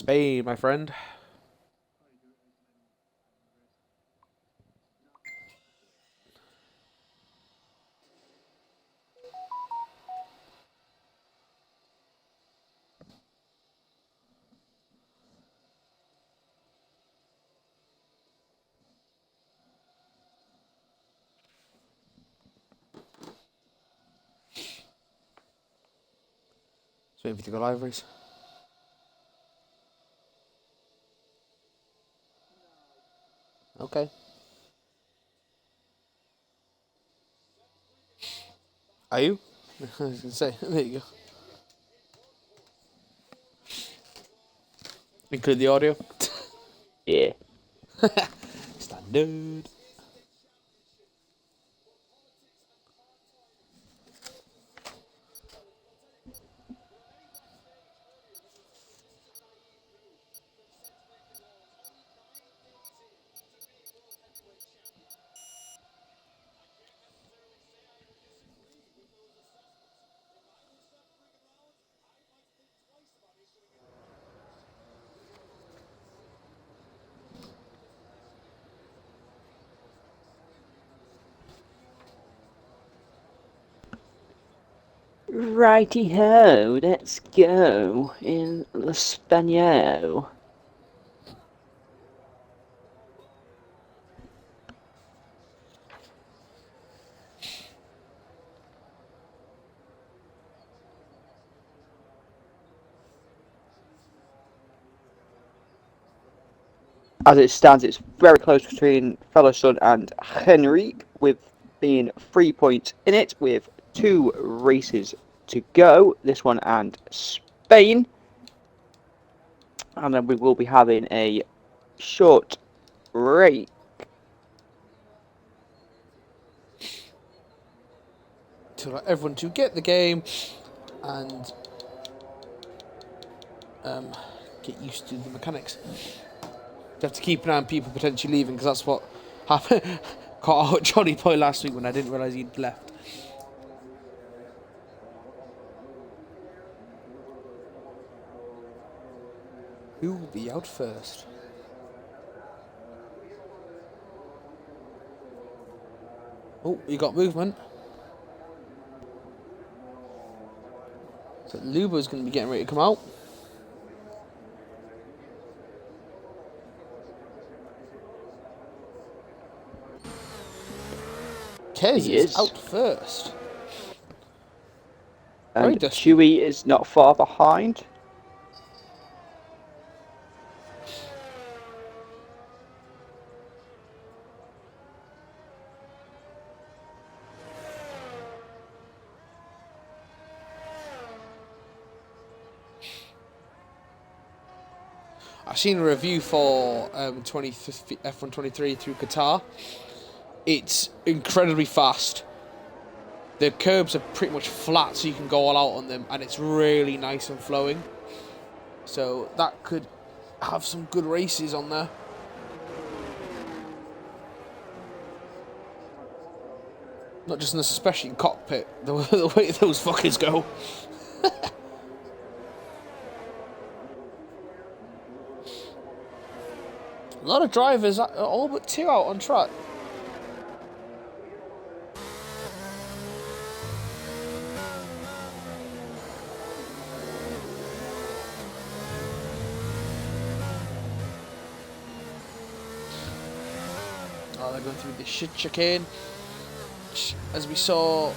Spain, my friend. Just waiting for you to go live, Reese. Okay. Are you? I was going to say, there you go. Include the audio. Yeah. Standard. Righty ho, let's go in L'Espagnol. As it stands, it's very close between Fellason and Henrique, with being 3 points in it, with 2 races to go. This one and Spain. And then we will be having a short break. To allow everyone to get the game and get used to the mechanics. You have to keep an eye on people potentially leaving, because that's what happened. Caught out Johnny Boy last week when I didn't realise he'd left. Who will be out first? Oh, you got movement. So Lubo's going to be getting ready to come out. Kez is out first. And Chewy is not far behind. I've seen a review for F1 23 through Qatar. It's incredibly fast. The curbs are pretty much flat, so you can go all out on them, and it's really nice and flowing. So that could have some good races on there. Not just in the suspension cockpit, the way those fuckers go. A lot of drivers, all but 2 out on track. Oh, they're going through the shit chicane, which, as we saw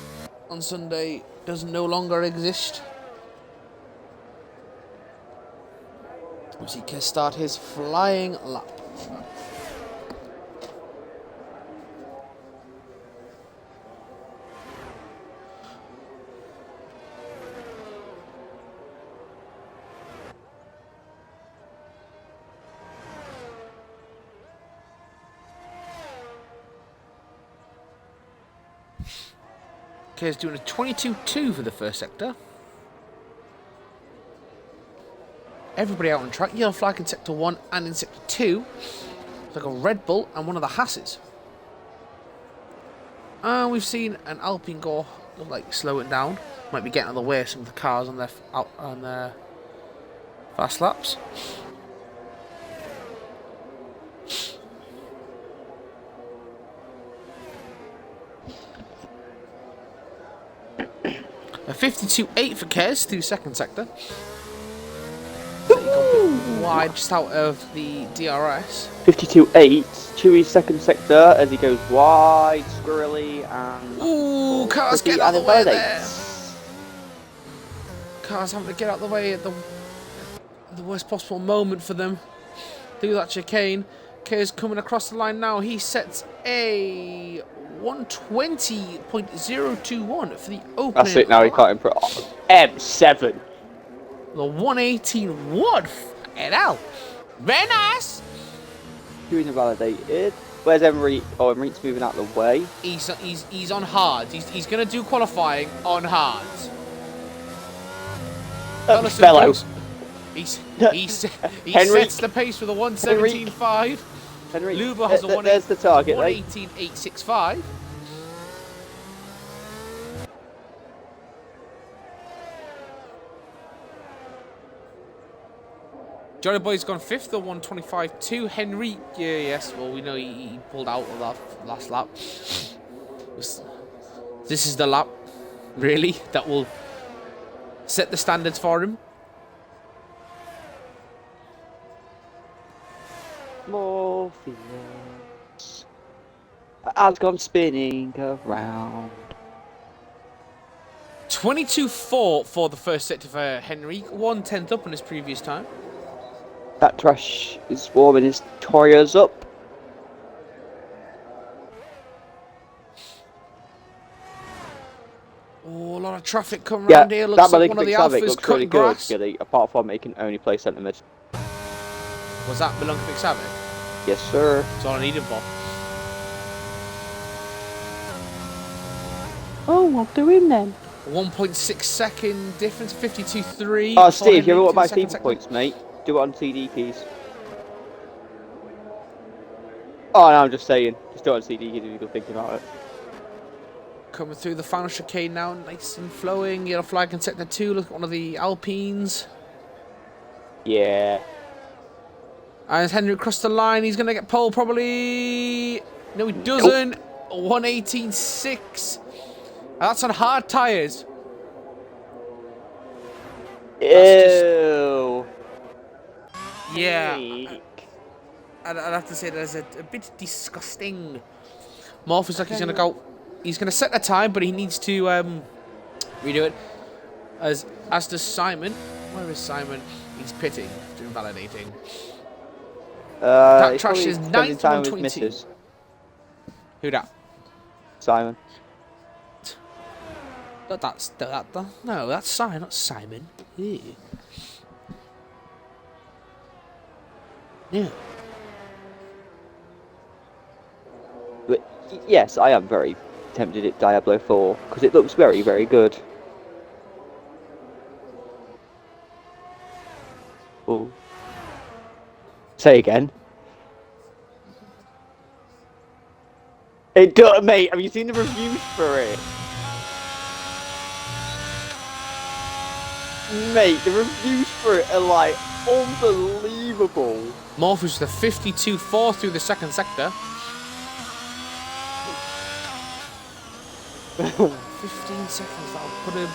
on Sunday, does no longer exist. He can start his flying lap. Okay, he's doing a 22.2 for the first sector. Everybody out on track. Yellow flag in sector 1 and in sector 2. It's like a Red Bull and one of the Hasses. And we've seen an Alpine go like slow it down. Might be getting out of the way of some of the cars on their fast laps. A 52.8 for Kez through second sector. So he got a bit wide just out of the DRS. 52.8. Chewy's second sector as he goes wide, squirrely, and Ooh, Car's getting out of the way there. Car's having to get out of the way at the worst possible moment for them. Through that chicane. Kez coming across the line now. He sets a 120.021 for the opening. That's it now, he can't improve. M7. The 118.1. Fucking hell. Very nice. Doing invalidated. Where's Enrique? Oh, Enrique's moving out of the way. He's on hard. He's going to do qualifying on hard. Fellow. He sets the pace with a 117.5. Luba has a there's the target. 118.865. Johnny Boy's gone fifth at 125.2. Henrique, yes, well, we know he pulled out of that last lap. This is the lap, really, that will set the standards for him. Morpheus has gone spinning around. 22.4 for the first sector for Henrique. 1/10 up on his previous time. That trash is warming his tyres up. Oh, a lot of traffic coming around here. Looks like one of the Alphas looks cutting really grass. good, apart from it can only play centre mid. Was that Milankovic Savic? Yes, sir. That's all I needed for. Oh, I'll do him then. 1.6 second difference, 52.3. Oh, Steve, you ever want my FIFA points, mate? Do it on CD keys. Oh, no, I'm just saying. Just do it on CD keys if you're thinking about it. Coming through the final chicane now, nice and flowing. Yellow flag in sector 2. Look at one of the Alpines. Yeah. And as Henry crossed the line, he's going to get pole probably. No, he doesn't. Nope. 118.6. That's on hard tyres. Ew. Yeah. I'd have to say that's a bit disgusting. Morpheus like he's going to go. He's going to set the time, but he needs to redo it. As does Simon. Where is Simon? He's pitting, doing validating. That trash is 9th 122. Who that? Simon. No, that's Simon, not Simon. Ew. Yeah. But yes, I am very tempted at Diablo 4 because it looks very, very good. Oh. Say again. It does, mate. Have you seen the reviews for it? Mate, the reviews for it are like unbelievable. Morpheus with a 52.4 through the second sector. 15 seconds.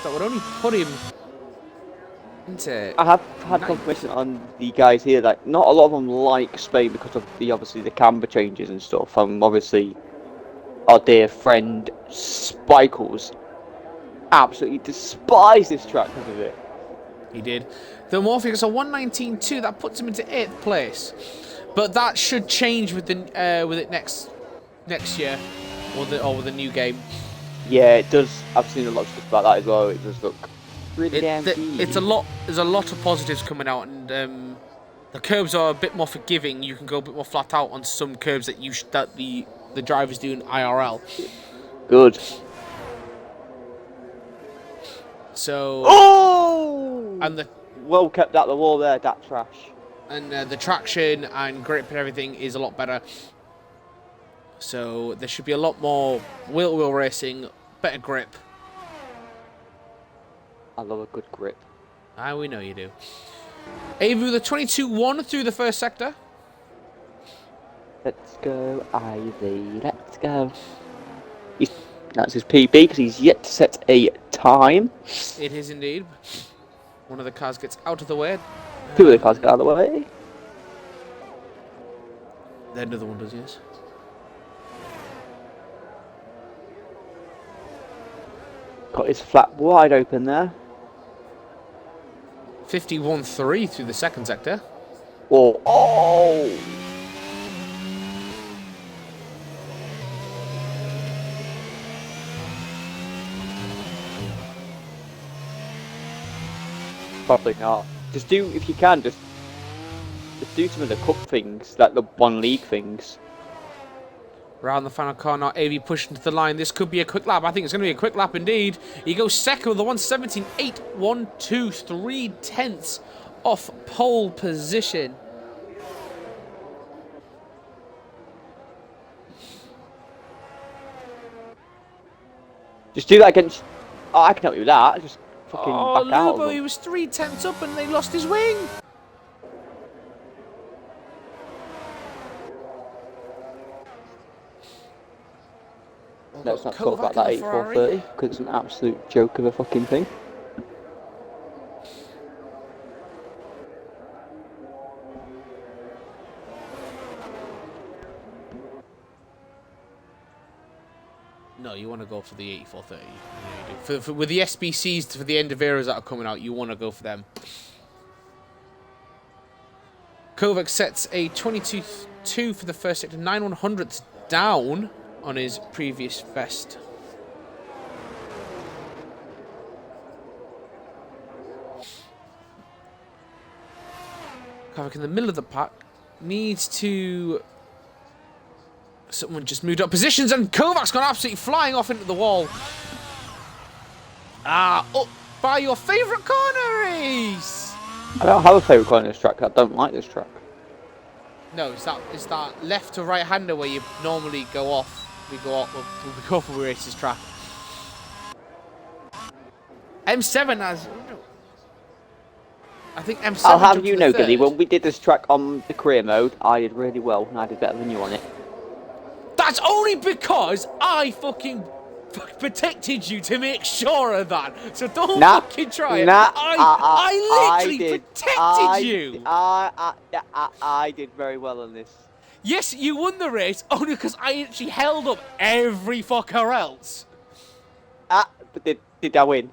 That would only put him into. I have had confirmation on the guys here that not a lot of them like Spain because of obviously the camber changes and stuff. Obviously our dear friend Spikles absolutely despised this track because of it. He did. The Morpheus a 119.2. That puts him into 8th place, but that should change with it next year or with the new game. Yeah, it does. I've seen a lot of stuff about that as well. It does look really damn good. It's a lot. There's a lot of positives coming out, and the curbs are a bit more forgiving. You can go a bit more flat out on some curbs that the drivers do in IRL. Good. So. Oh! And the well kept out the wall there. That trash. And the traction and grip and everything is a lot better. So there should be a lot more wheel-to-wheel racing, better grip. I love a good grip. We know you do. Avery with a 22.1 through the first sector. Let's go, Ivy. Let's go. That's his PB because he's yet to set a time. It is indeed. One of the cars gets out of the way. Two of the cars get out of the way. Then another one does, yes. Got his flap wide open there. 51.3 through the second sector. Oh! Probably not. Just do, if you can, just do some of the cup things, like the one league things. Round the final car now, AV pushing to the line. This could be a quick lap. I think it's going to be a quick lap indeed. He goes second with the 117.8, 1, 2, 3 tenths off pole position. Just do that against. Oh, I can help you with that. Just fucking back out. Lubo, he was 3 tenths up and they lost his wing. Let's not talk about that 8430 because it's an absolute joke of a fucking thing. No, you want to go for the 8430. You do. With the SBCs for the end of eras that are coming out, you want to go for them. Kovac sets a 22.2 for the first sector, 9/100ths down on his previous best. Kovac in the middle of the pack needs to. Someone just moved up positions and Kovac's gone absolutely flying off into the wall. Up by your favourite corner, Reese! I don't have a favourite corner in this track. I don't like this track. No, it's that left to right hander where you normally go off. We go off when we race this track. M7 has. I think M7. I'll have you know, Gilly, when we did this track on the career mode, I did really well and I did better than you on it. That's only because I fucking protected you to make sure of that. So don't fucking try it. I literally protected you. I did very well on this. Yes, you won the race only because I actually held up every fucker else. But did I win?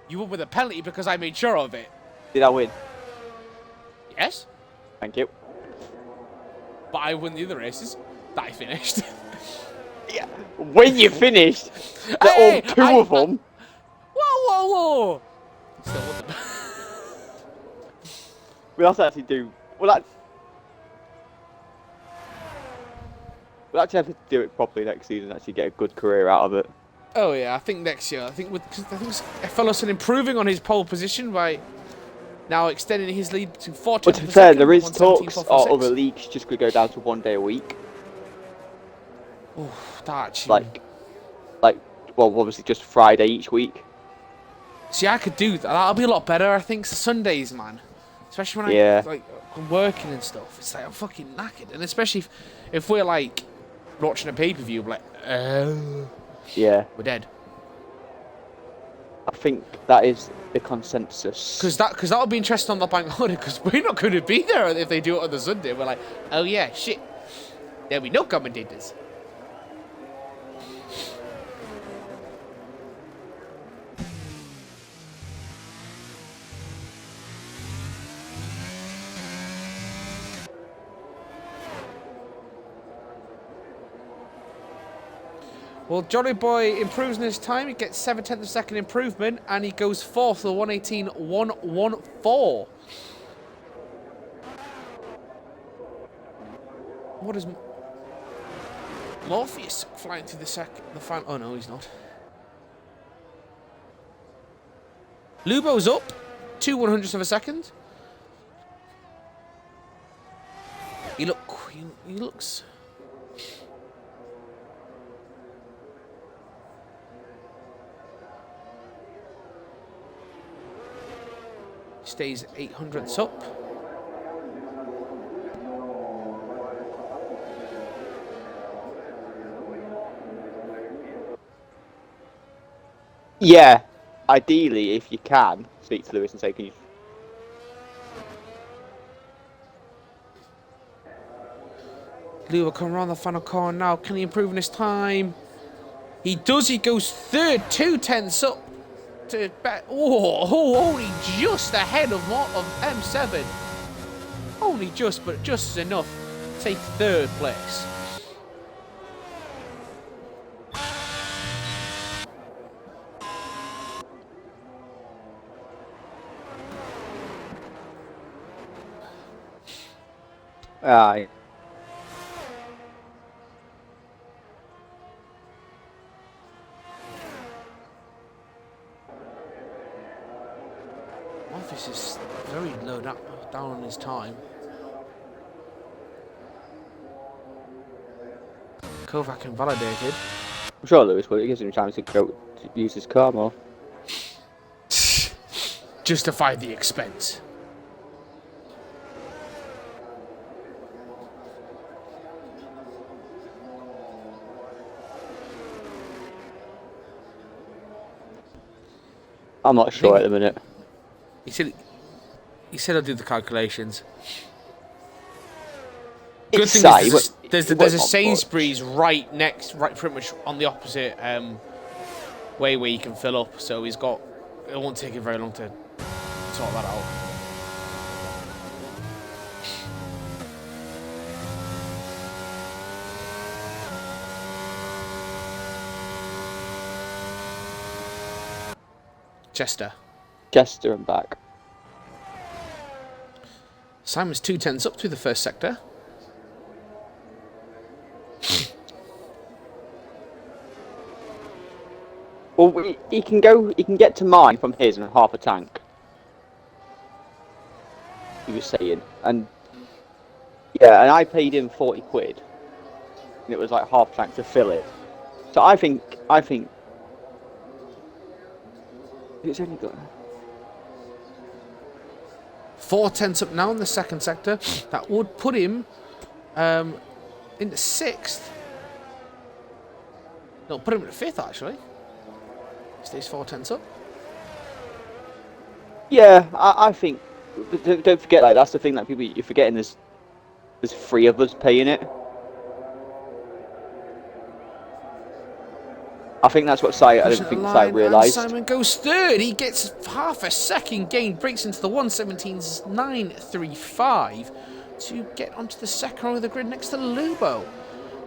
You won with a penalty because I made sure of it. Did I win? Yes. Thank you. But I won the other races that I finished. Yeah. When you finished, all two of them. Whoa! Still won them. We'll have to actually do. We'll actually have to do it properly next season. Actually, get a good career out of it. Oh yeah, I think next year. I think Fellows improving on his pole position by now extending his lead to 40. But to be fair, there is talks of other leagues just could go down to 1 day a week. Oh, that actually. Well, obviously just Friday each week. See, I could do that. That'll be a lot better. I think Sundays, man. Especially when I'm working and stuff. It's like I'm fucking knackered, and especially if we're like watching a pay-per-view, we're like, yeah, we're dead. I think that is the consensus. Because that'll be interesting on the bank holiday. Because we're not going to be there if they do it on the Sunday. We're like, oh yeah, shit. There'll be no commentators. Well, Johnny Boy improves in his time. He gets 7/10 of a second improvement, and he goes fourth with 118.114. What is Morpheus flying through the final? Oh no, he's not. Lubo's up 2/100ths of a second. He looks. Stays 800ths up. Yeah, ideally, if you can, speak to Lewis and say, can you... Luba coming around the final corner now. Can he improve in his time? He does. He goes third, 2/10 up to bet. Oh, only just ahead of M7. Only just, but just enough to take third place. Aye. Office is very low down on his time. Kovac invalidated. I'm sure Lewis will. It gives him a chance to go to use his car more. Justify the expense. I'm not sure at the minute. He said I'll do the calculations. Good thing is there's a Sainsbury's right pretty much on the opposite way where you can fill up. So it won't take him very long to sort that out. Chester and back. Simon's 2/10 up through the first sector. Well, he can get to mine from his and half a tank. He was saying, and yeah, and I paid him 40 quid, and it was like half a tank to fill it. So I think it's only got 4/10 up now in the second sector. That would put him into 6th. No, put him into 5th actually. Stays 4/10 up. Yeah, I think. Don't forget, like, that's the thing that you're forgetting. There's 3 of us paying it. I think that's what I don't think Si realised. Simon goes third. He gets half a second gain, breaks into the 1:17.935 to get onto the second row of the grid next to Lubo.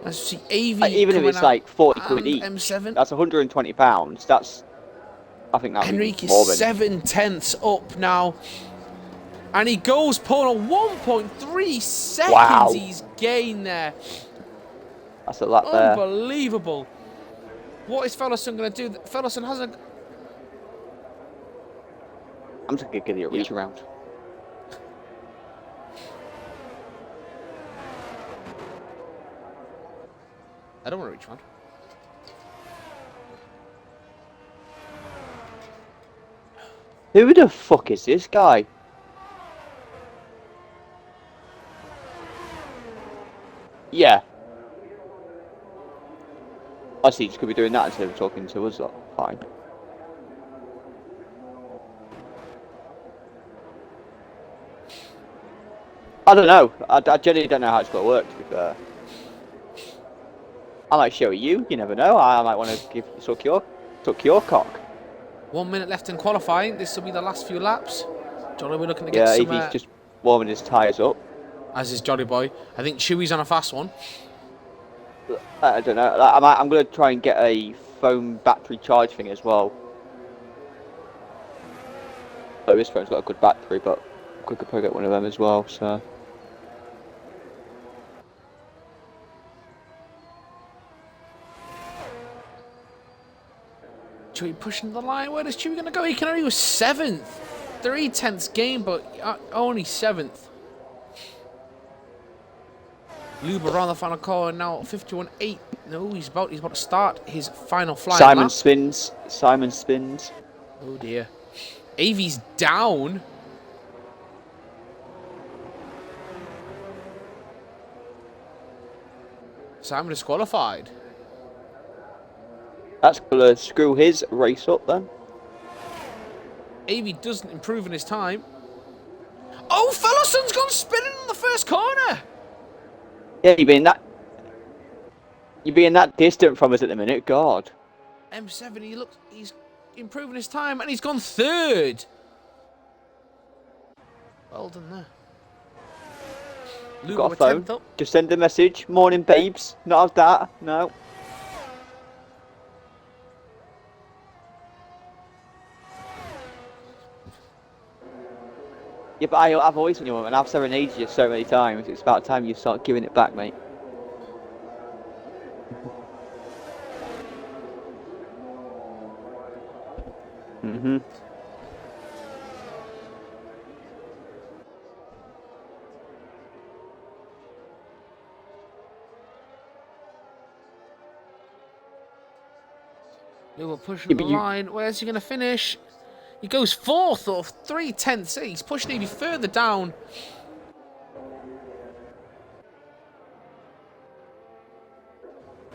As you see, AV even if it's like 40 quid each, M7. that's £120. I think that Henrique is more than 7/10 up now. And he goes pulling a 1.3 seconds. Wow. He's gained there. That's a lot there. Unbelievable. What is Fellerson going to do? Fellerson hasn't... I'm just going to give you a reach around. I don't want to reach around. Who the fuck is this guy? Yeah. I see, just could be doing that instead of talking to us. Fine. I don't know. I genuinely don't know how it's going to work, to be fair. I might show you. You never know. I might want to suck your cock. 1 minute left in qualifying. This will be the last few laps. Jolly, we're looking to get some... Yeah, Evie's just warming his tyres up. As is Jolly Boy. I think Chewy's on a fast one. I don't know. I'm going to try and get a phone battery charge thing as well. So this phone's got a good battery, but I could probably get one of them as well. So. Chewy pushing the line. Where is Chewy going to go? He can only go 7th. 3/10 game, but only 7th. Luba around the final corner now, 51.8. No, he's about to start his final flying lap. Simon spins. Oh dear. AV's down. Simon disqualified. That's gonna screw his race up then. Avey doesn't improve in his time. Oh, Fellerson's gone spinning on the first corner. Yeah, you're being that distant from us at the minute. God. M7, he's improving his time, and he's gone third. Well done there. Lugo Got a with phone. 10th up. Just send a message. Morning, babes. Not of that. No. Yeah, but I've always been your and I've serenaded you so many times. It's about time you start giving it back, mate. Mhm. Lugo pushing Yeah, the but you. line. Where's he going to finish? He goes fourth or 3/10. He's pushing Avey further down.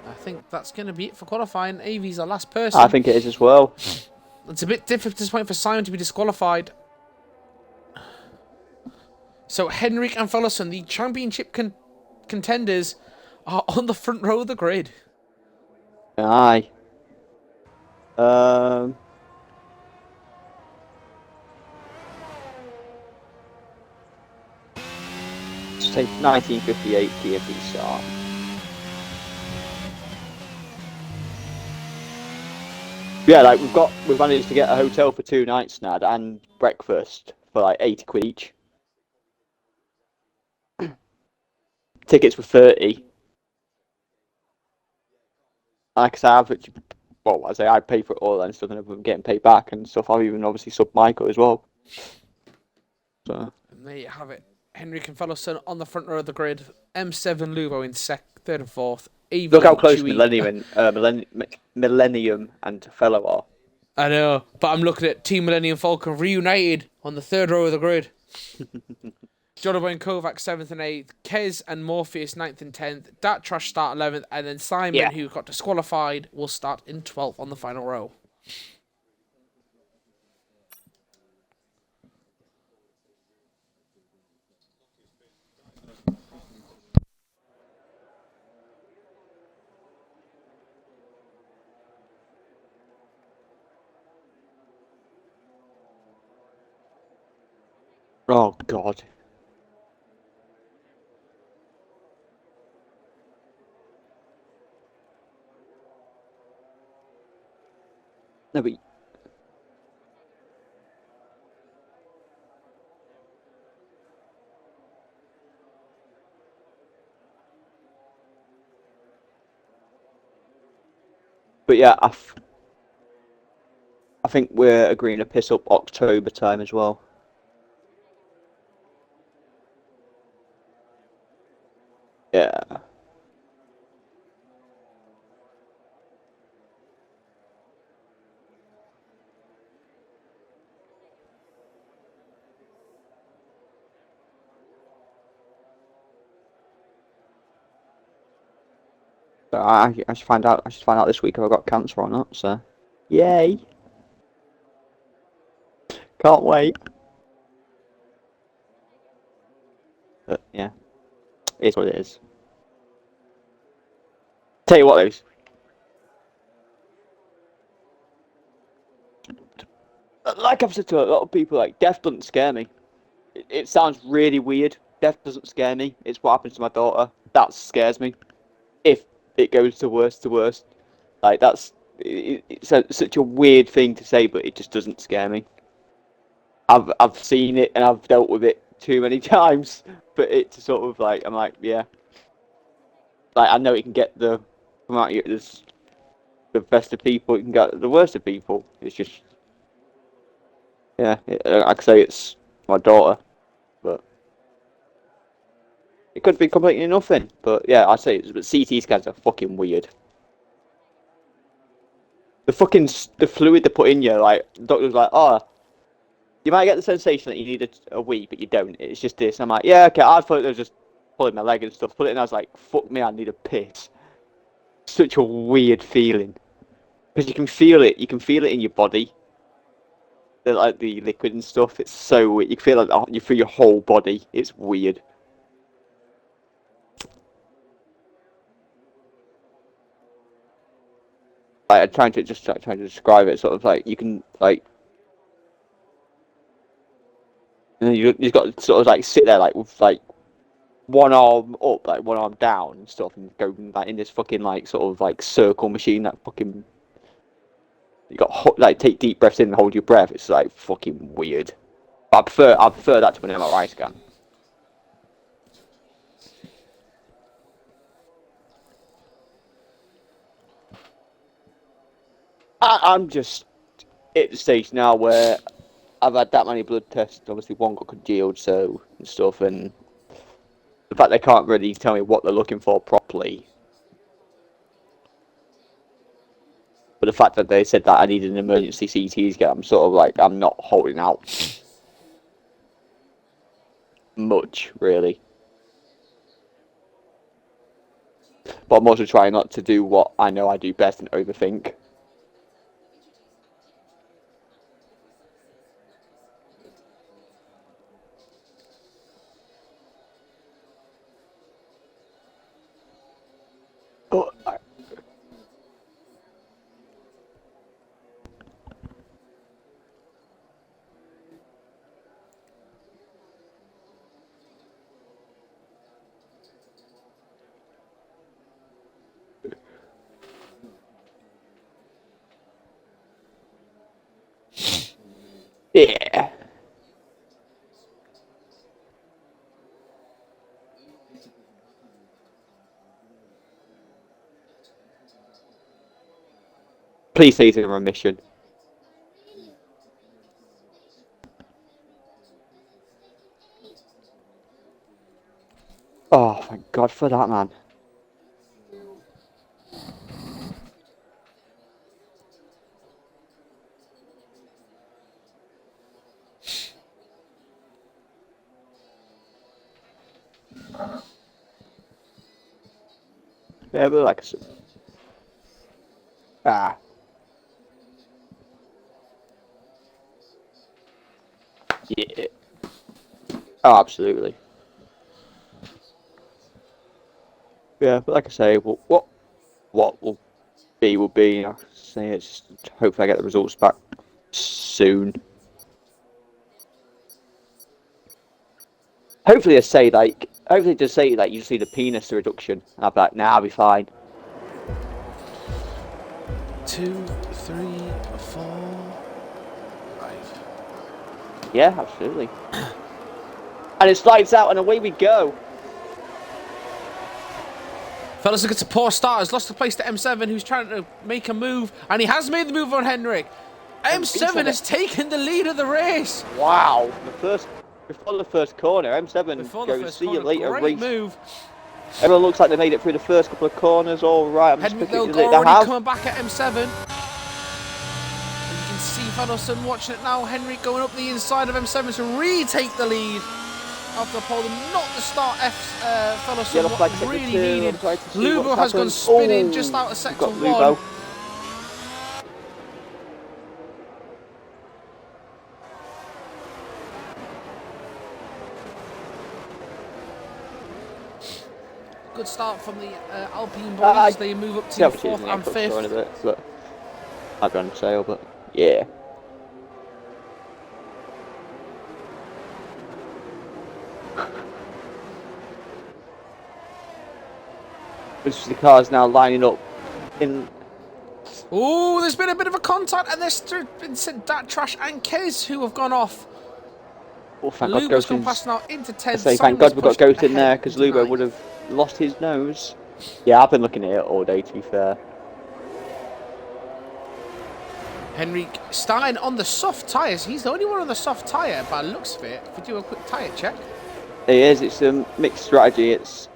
I think that's going to be it for qualifying. Avey's the last person. I think it is as well. It's a bit difficult at this point for Simon to be disqualified. So Henrik and Fellerson, the championship contenders, are on the front row of the grid. Aye. Let's take 1958 TFE start. Yeah, like we've managed to get a hotel for 2 nights now and breakfast for like 80 quid each. Tickets were 30. Like I say, I pay for it all and stuff, and I'm getting paid back and stuff. I've even obviously subbed Michael as well. So. And there you have it. Henrik and Fellerson on the front row of the grid. M7 Lugo in third and fourth. Avey Look how close Chewy. Millennium and Fellow are. I know, but I'm looking at Team Millennium Falcon reunited on the third row of the grid. Jonathan and Kovac 7th and 8th, Kez and Morpheus 9th and 10th, Dat Trash start 11th, and then Simon, who got disqualified, will start in 12th on the final row. Oh God. No, but yeah, I think we're agreeing to piss up October time as well. Yeah. So I should find out. I should find out this week if I got cancer or not. So, yay! Can't wait. But yeah, it is what it is. Tell you what, though. Like I've said to a lot of people, like death doesn't scare me. It sounds really weird. Death doesn't scare me. It's what happens to my daughter that scares me. If it goes to worst, like it's such a weird thing to say, but it just doesn't scare me. I've seen it and I've dealt with it too many times, but it's sort of like I'm like, yeah, like I know it can get the best of people, it can get the worst of people. It's just, yeah, I could say it's my daughter, but it could be completely nothing. But yeah, I say but CT scans are fucking weird. The fluid they put in you, like the doctor's like, oh, you might get the sensation that you need a wee, but you don't. It's just this. I'm like, yeah, okay. I thought they were just pulling my leg and stuff. Put it in, I was like, fuck me, I need a piss. Such a weird feeling. Because you can feel it. You can feel it in your body. Like the liquid and stuff. It's so weird. You can feel like you feel your whole body. It's weird. Like, I'm trying to describe it. Sort of like you can like. And then you've got to sort of like sit there like with like one arm up, like one arm down and stuff, and go like in this fucking like sort of like circle machine that fucking you got like take deep breaths in and hold your breath. It's like fucking weird. I prefer that to an MRI scan. I'm just at the stage now where I've had that many blood tests. Obviously, one got congealed, so and stuff, and the fact they can't really tell me what they're looking for properly. But the fact that they said that I needed an emergency CT scan, I'm sort of like I'm not holding out much, really. But I'm also trying not to do what I know I do best and overthink. But yeah. Please say he's in remission. Oh, thank God for that, man. Yeah, but like, ah, yeah. Oh, absolutely. Yeah, but like I say, what will be. I say it's hopefully I get the results back soon. Hopefully they say like, hopefully just say like you just need a penis reduction. And I'll be like, nah, I'll be fine. 2, 3, 4, 5. Yeah, absolutely. And it slides out, and away we go. Fellas, look, it's a poor start. Has lost the place to M7, who's trying to make a move, and he has made the move on Henrik. M7 has taken the lead of the race. Wow, before the first corner, M7 Before the goes first see you corner, later. great move. Everyone looks like they made it through the first couple of corners. All right, I'm just Henrik picking though it. They already have. coming back at M7. And you can see Fedderson watching it now. Henrik going up the inside of M7 to retake the lead. After pole not to start Fedderson, what really needed. Lubo has gone spinning just out of sector 1. Good start from the Alpine boys. They move up to 4th and 5th. But I'd run sale, but yeah. The car's now lining up in. Oh, there's been a bit of a contact, and there's been that Trash and Kez who have gone off. Oh, thank God, Lubo's come past now into 10th. I say thank God we've got Ghost in there, because Lubo would have lost his nose. Yeah, I've been looking at it all day, to be fair. Henrik starting on the soft tyres. He's the only one on the soft tyre by the looks of it. If we do a quick tyre check. It is. It's a mixed strategy. It's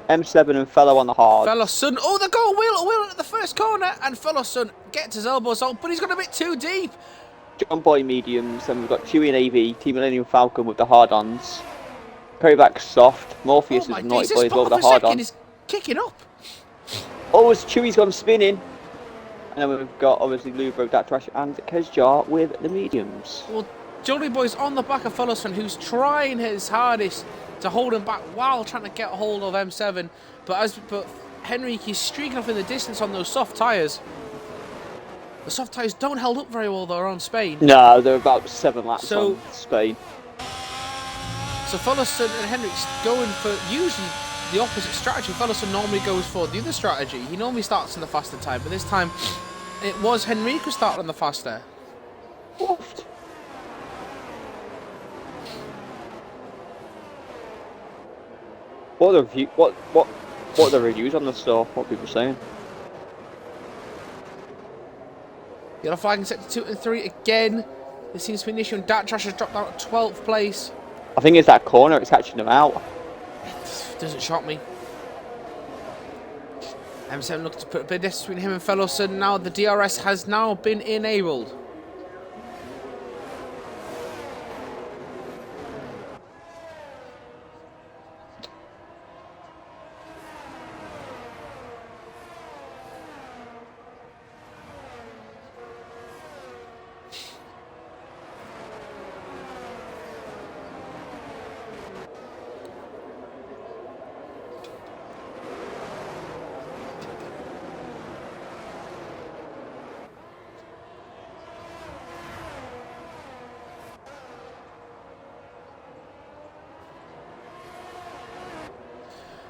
M7 and Fellow on the hard. Fellowson. Oh, they go wheel at the first corner, and Fellowson gets his elbows out, but he's got a bit too deep. John Boy mediums, and we've got Chewy and AV, Team Millennium Falcon with the hard-ons. Perryback soft. Morpheus is Naughty Boy as well with the hard-on. Is kicking up. Oh, as Chewy's gone spinning. And then we've got obviously Lubro, Datrash, and Kezjar with the mediums. Well, Jolly Boy's on the back of Fellowson, who's trying his hardest to hold him back while trying to get a hold of M7. But Henrique is streaking off in the distance on those soft tyres. The soft tyres don't hold up very well though on Spain. No, they're about 7 laps on Spain. So Fellowson and Henrique's going for usually the opposite strategy. Fellowson normally goes for the other strategy. He normally starts in the faster time, but this time it was Henrique who started on the faster. What? What are the reviews on the store? What are people saying? Yellow flag in sector 2 and 3 again. There seems to be an issue, and Datrash has dropped down to 12th place. I think it's that corner, it's catching them out. Doesn't shock me. M7 looking to put a bit of distance between him and Fellowson. Now the DRS has now been enabled.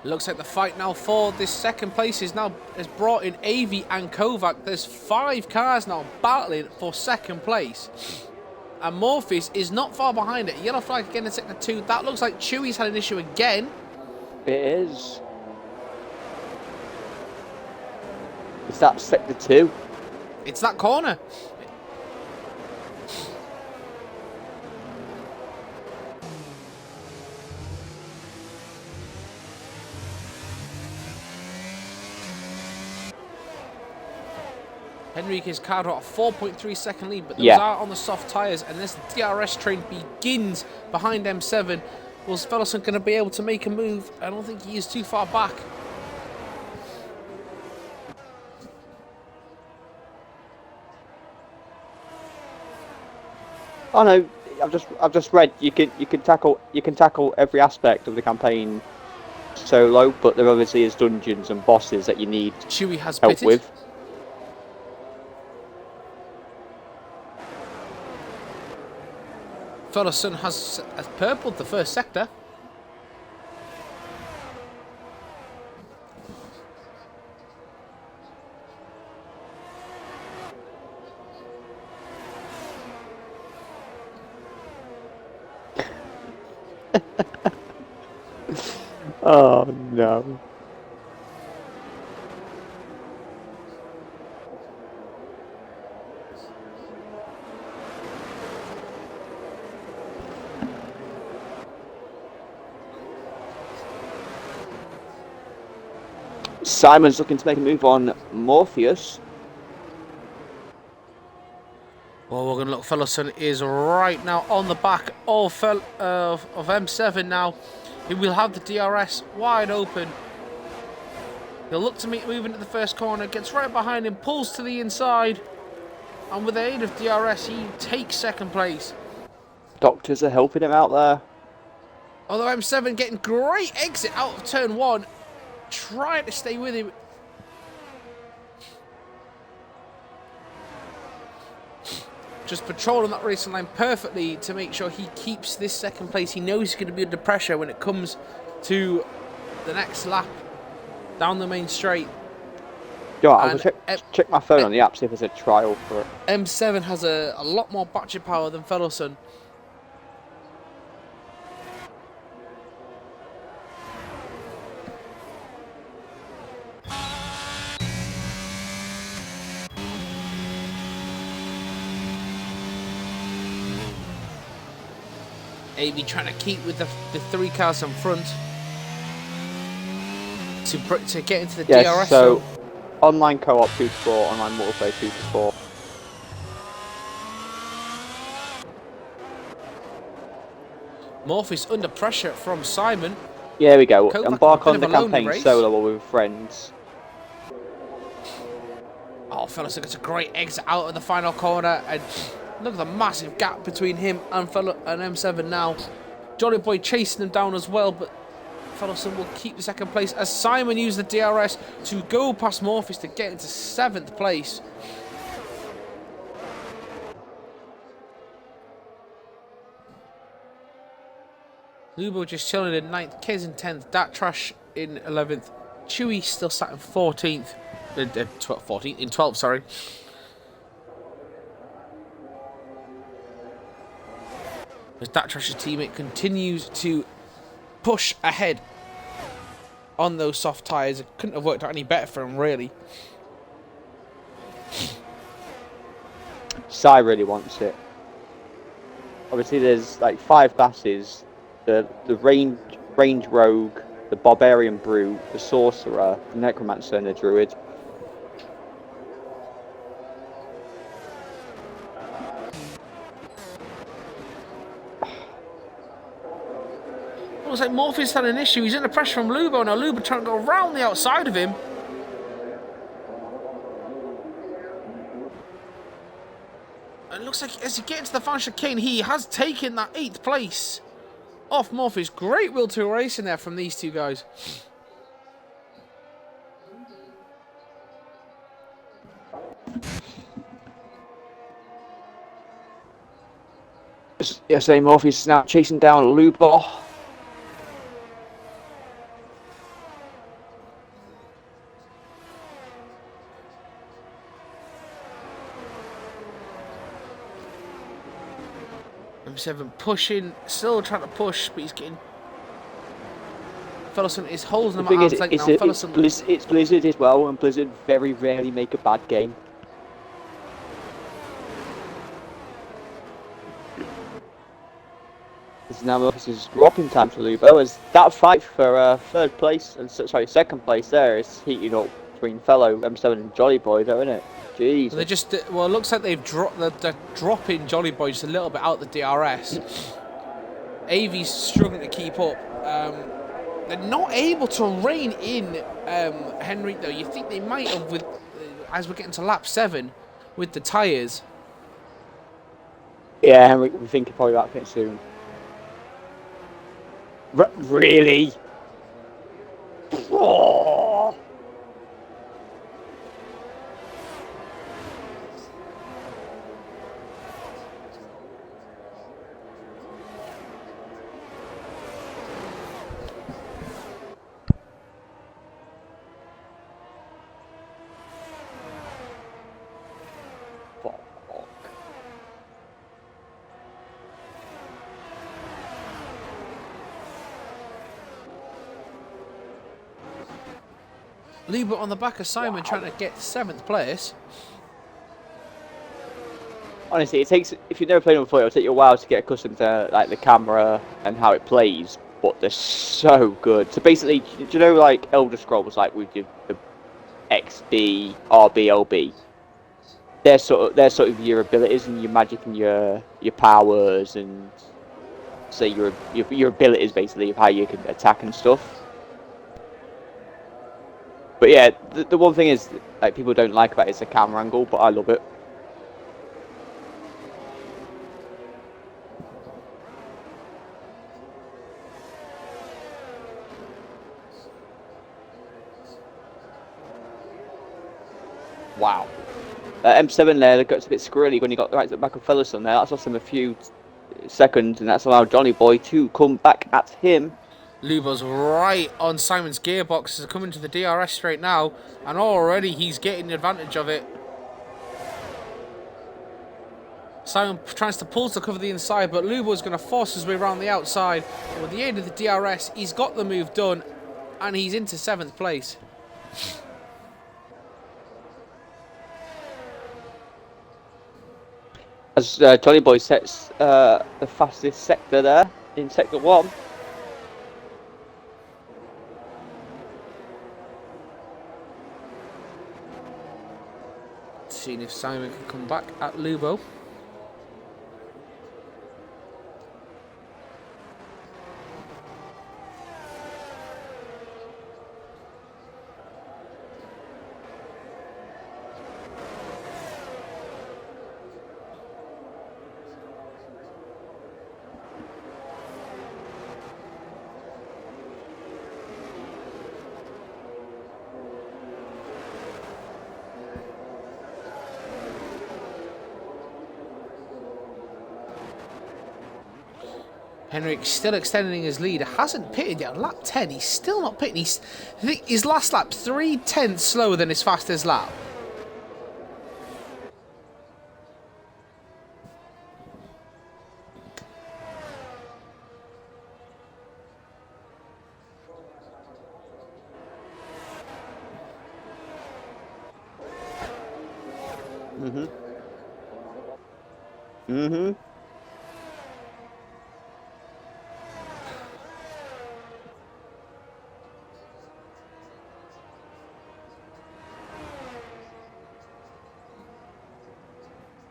Looks like the fight now for this second place has brought in Avi and Kovac. There's 5 cars now battling for second place. And Morpheus is not far behind it. Yellow flag again in sector 2. That looks like Chewy's had an issue again. It is. Is that sector 2? It's that corner. Henrique's car got a 4.3 second lead, but those are on the soft tyres, and as the DRS train begins behind M7, was Fellowson going to be able to make a move? I don't think he is too far back. Oh no, I've just read you can tackle every aspect of the campaign solo, but there obviously is dungeons and bosses that you need Chewy has help pitted. with. Fellowson has purpled the first sector. Oh no. Simon's looking to make a move on Morpheus. Well, we're going to look. Fellowson is right now on the back of M7 now. He will have the DRS wide open. He'll look to move into the first corner, gets right behind him, pulls to the inside, and with the aid of DRS, he takes second place. Doctors are helping him out there. Although M7 getting great exit out of turn 1, trying to stay with him. Just patrolling that racing line perfectly to make sure he keeps this second place. He knows he's going to be under pressure when it comes to the next lap down the main straight. Yo, I'll check my phone on the app, see if there's a trial for it. M7 has a lot more battery power than Fellowson. AB trying to keep with the 3 cars in front to get into the DRS. So online co-op 2 to 4, online multiplayer 2 to 4. Morpheus under pressure from Simon. Yeah, here we go. Embark on a the bit of a lonely campaign race. solo or with friends. Oh, Fellowson gets a great exit out of the final corner, and look at the massive gap between him and M7 now. Jolly Boy chasing them down as well, but Fellowson will keep the second place as Simon used the DRS to go past Morpheus to get into 7th place. Lubo just chilling in 9th, Kez in 10th, Dat Trash in 11th, Chewy still sat in 14th, in 12th, sorry. As Dat Trash's teammate continues to push ahead on those soft tyres. It couldn't have worked out any better for him, really. Sai really wants it. Obviously, there's like 5 classes: the range rogue, the barbarian brute, the sorcerer, the necromancer, and the druid. Looks like Morpheus had an issue. He's under pressure from Lubo. Now Lubo trying to go around the outside of him. And it looks like as he gets into the final chicane, he has taken that 8th place off Morpheus. Great will to race in there from these two guys. Yesterday, Morpheus is now chasing down Lubo. M7 pushing, still trying to push, but he's getting... Fellowson is holding him at arm's length now. It's Blizzard as well, and Blizzard very rarely make a bad game. This is now Morpheus' dropping time for Lubo, as that fight for second place there is heating up between fellow M7 and Jolly Boy, though, isn't it? Jeez. They just it looks like they've they're dropping Jolly Boy just a little bit out the DRS. AV's struggling to keep up. They're not able to rein in Henrik though. You think they might have with as we're getting to lap 7 with the tyres. Yeah, Henrik, we think he'll probably back it soon. Really? Oh. Lubo on the back of Simon trying to get 7th place. Honestly, it takes, if you've never played them before, it'll take you a while to get accustomed to like the camera and how it plays, but they're so good. So basically, do you know like Elder Scrolls, like with the XB, RB, LB? They're sort of your abilities and your magic and your powers and say your abilities basically of how you can attack and stuff. But yeah, the one thing is like people don't like about it is the camera angle, but I love it. Wow. M7 there, that gets a bit squirrely when you got right at the back of Fellowson there. That's lost him a few seconds, and that's allowed Johnny Boy to come back at him. Lubo's right on Simon's gearbox. Is coming to the DRS straight now, and already he's getting the advantage of it. Simon tries to pull to cover the inside, but Lubo's going to force his way around the outside. And with the aid of the DRS, he's got the move done, and he's into 7th place. As Johnny Boy sets the fastest sector there in sector 1. Seeing if Simon can come back at Lubo. Henrik still extending his lead. Hasn't pitted yet. On lap 10, he's still not pitting. I think his last lap 3/10 slower than his fastest lap.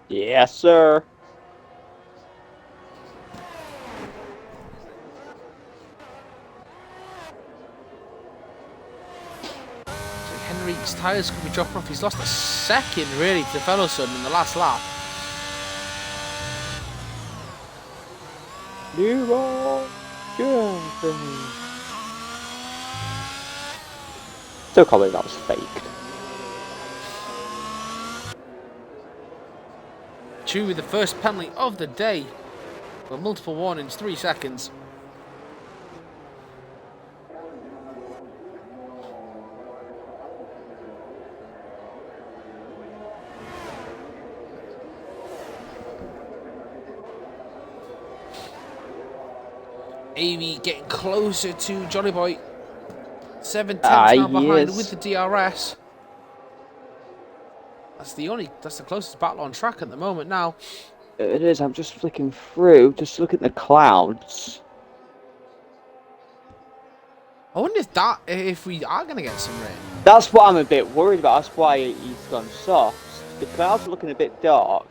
Yes, sir. So Henrik's tyres could be dropping off. He's lost a second, really, to Fellowson in the last lap. Leroy Jenkins. Still can't believe that was faked. Chewy with the first penalty of the day. With multiple warnings, 3 seconds. AV getting closer to Johnny Boy. 7 tenths now behind with the DRS. That's the closest battle on track at the moment now. It is. I'm just flicking through, just looking at the clouds. I wonder if we are going to get some rain. That's what I'm a bit worried about. That's why he's gone soft. The clouds are looking a bit dark.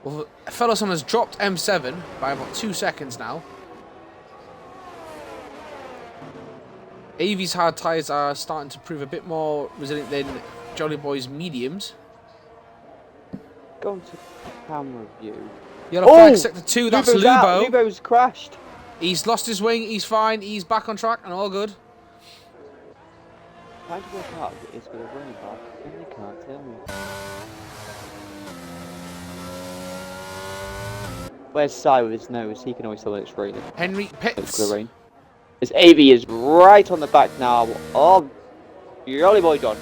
Well, Fellowson has dropped M7 by about 2 seconds now. AV's hard tyres are starting to prove a bit more resilient than Jolly Boy's mediums. Go to camera view. Yellow flag sector 2, that's Lubo's Lubo. Out. Lubo's crashed. He's lost his wing, he's fine, he's back on track and all good. Trying to work out if it is going to rain, but I really can't tell me. Where's Sai with his nose? He can always tell when it's raining. Henry pits. It's going to rain. His AV is right on the back now. Oh, Jolly Boy John.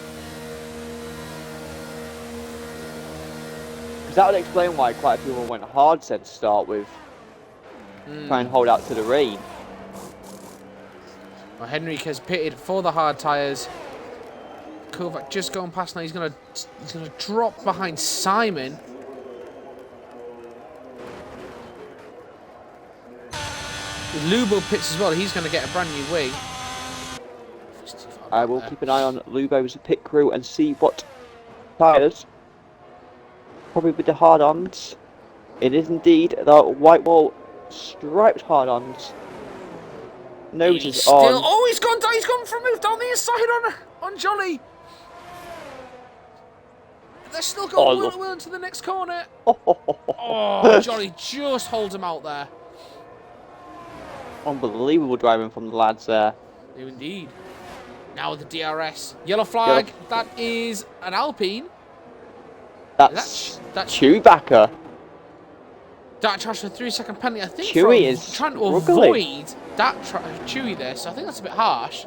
Because that would explain why quite a few people went hard set to start with. Try and hold out to the rain. Well, Henrik has pitted for the hard tyres. Kovac just going past now. He's gonna drop behind Simon. Lubo pits as well. He's going to get a brand new wing. I will keep an eye on Lubo's pit crew and see what tyres. Probably with the hard-ons. It is indeed the white wall striped hard-ons. Noses on. Oh, he's gone down. He's gone for a move down the inside on Jolly. They're still going well into the next corner. Oh, Jolly just holds him out there. Unbelievable driving from the lads there. Indeed. Now with the DRS. Yellow flag. That is an Alpine. That's Chewbacca. That charge for 3-second penalty. I think Chewy is trying to avoid that Chewy there. So I think that's a bit harsh.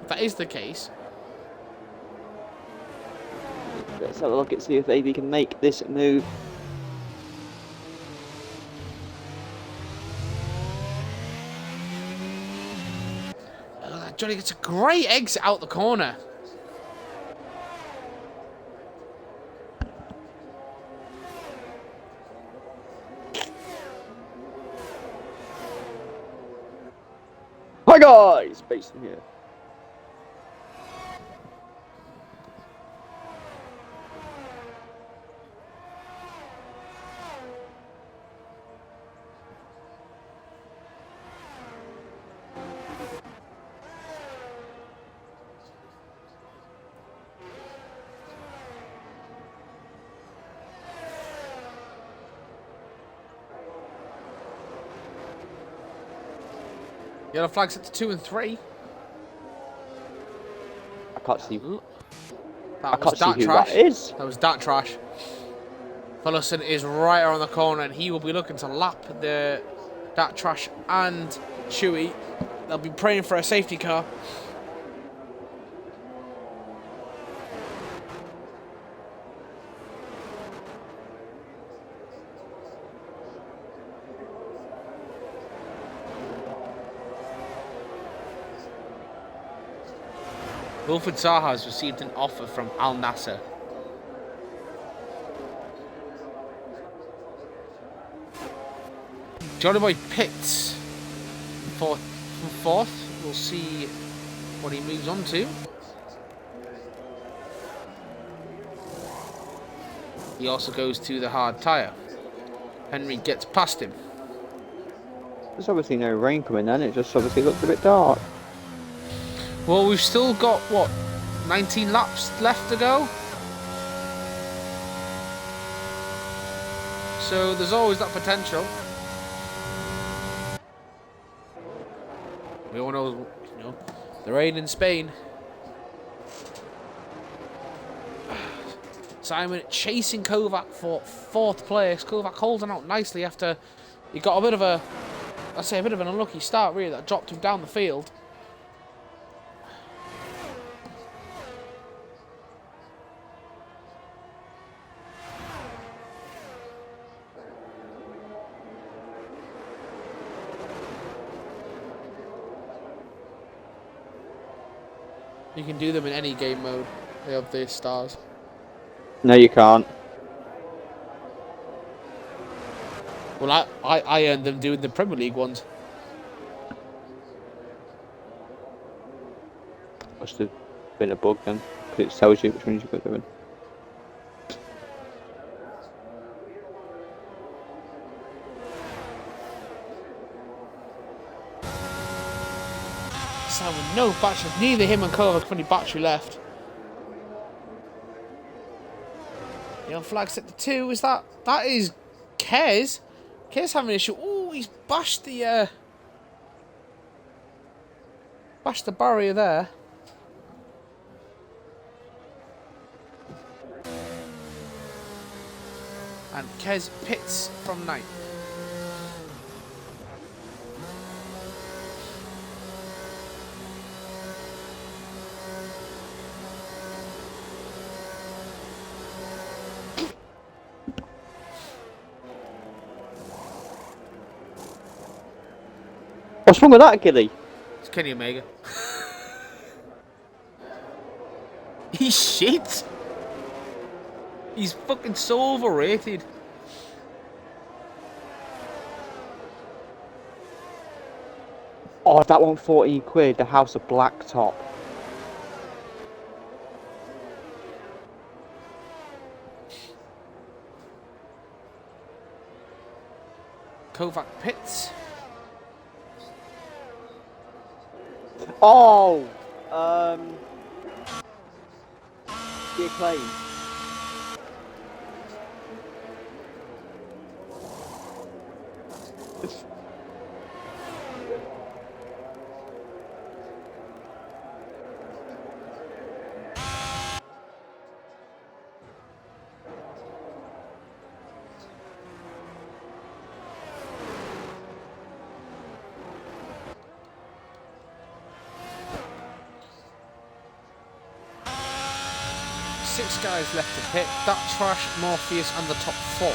If that is the case. Let's have a look and see if AV can make this move. Johnny gets a great exit out the corner. Hi guys, Basin here. Yellow flags at 2 and 3. I can't see. I That was can't see that who trash. that is. That was that trash. Fullison is right around the corner, and he will be looking to lap that trash and Chewy. They'll be praying for a safety car. Wilfred Zaha has received an offer from Al Nasser. Johnny Boy Pitts from fourth. We'll see what he moves on to. He also goes to the hard tyre. Henry gets past him. There's obviously no rain coming then, it just obviously looks a bit dark. Well, we've still got, what, 19 laps left to go? So there's always that potential. We all know, the rain in Spain. Simon chasing Kovac for fourth place. Kovac holding out nicely after he got a bit of an unlucky start really that dropped him down the field. You can do them in any game mode. They have the stars. No, you can't. Well, I earned them doing the Premier League ones. Must have been a bug then, because it tells you which ones you've got doing. Simon, no battery. Neither him and Kovac have any battery left. Yellow flag set to 2. Is that is Kez? Kez having an issue. Oh, he's bashed the barrier there. And Kez pits from 9th. What's wrong with that, Gilly? It's Kenny Omega. He's shit. He's fucking so overrated. Oh, that one 14 quid, the House of Blacktop. Kovac pits. Oh! The Acclaim. Six guys left to pit. That trash, Morpheus, and the top 4.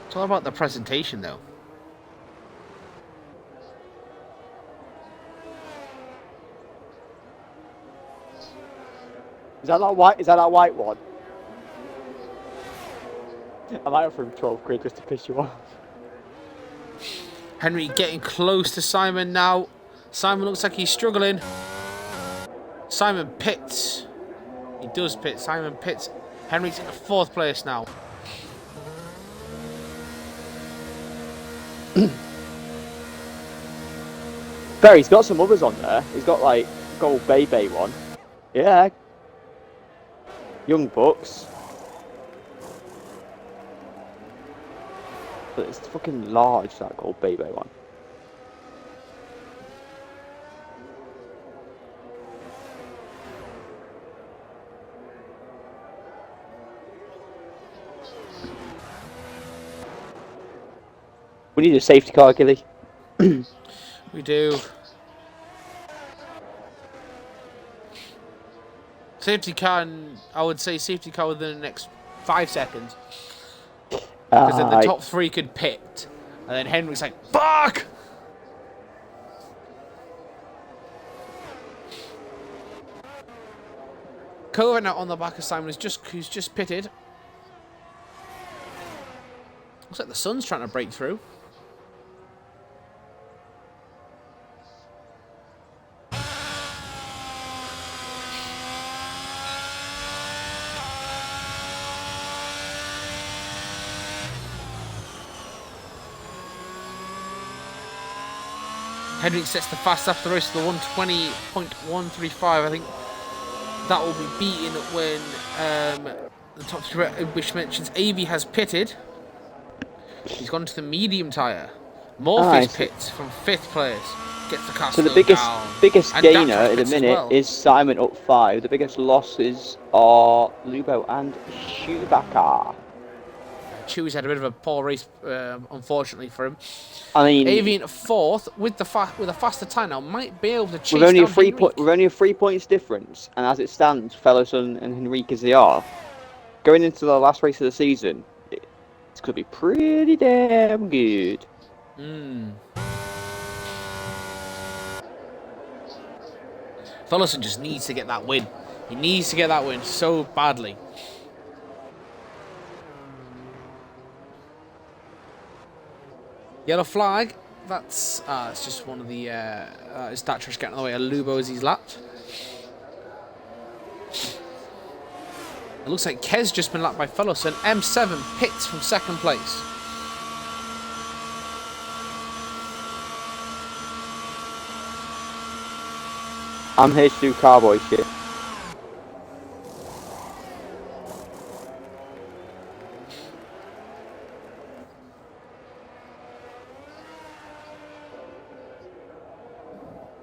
It's all about the presentation, though. Is that white? Is that white one? I might offer him 12 quid just to piss you off. Henry getting close to Simon now. Simon looks like he's struggling. Simon pits. He does pit. Simon pits. Henry's in the 4th place now. Barry's got some others on there. He's got like Gold Bebe one. Yeah. Young Bucks. But it's fucking large, that gold baby one. We need a safety car, Gilly. We do. Safety car, and I would say safety car within the next 5 seconds. Because then the top 3 could pit. And then Henry's like, fuck! Cohen out on the back of Simon who's just pitted. Looks like the sun's trying to break through. Henrik sets the fast after the race to the 120.135. I think that will be beaten when the top 3, which mentions AV has pitted. He's gone to the medium tyre. Morpheus pits from 5th place. Gets the car so the down. biggest gainer in a minute is Simon up 5. The biggest losses are Lubo and Schumacher. Chewie's had a bit of a poor race, unfortunately for him. I mean, Avian 4th with a faster tyre now might be able to chase we're only down a 3 points difference, and as it stands, Fellowson and Henrique as they are going into the last race of the season, it's going to be pretty damn good. Fellowson just needs to get that win. He needs to get that win so badly. Yellow flag. That's it's just one of the is Dattrash getting in the way of Lubo as he's lapped. It looks like Kez just been lapped by Fellowson. M7 pits from 2nd place. I'm here to do cowboy shit.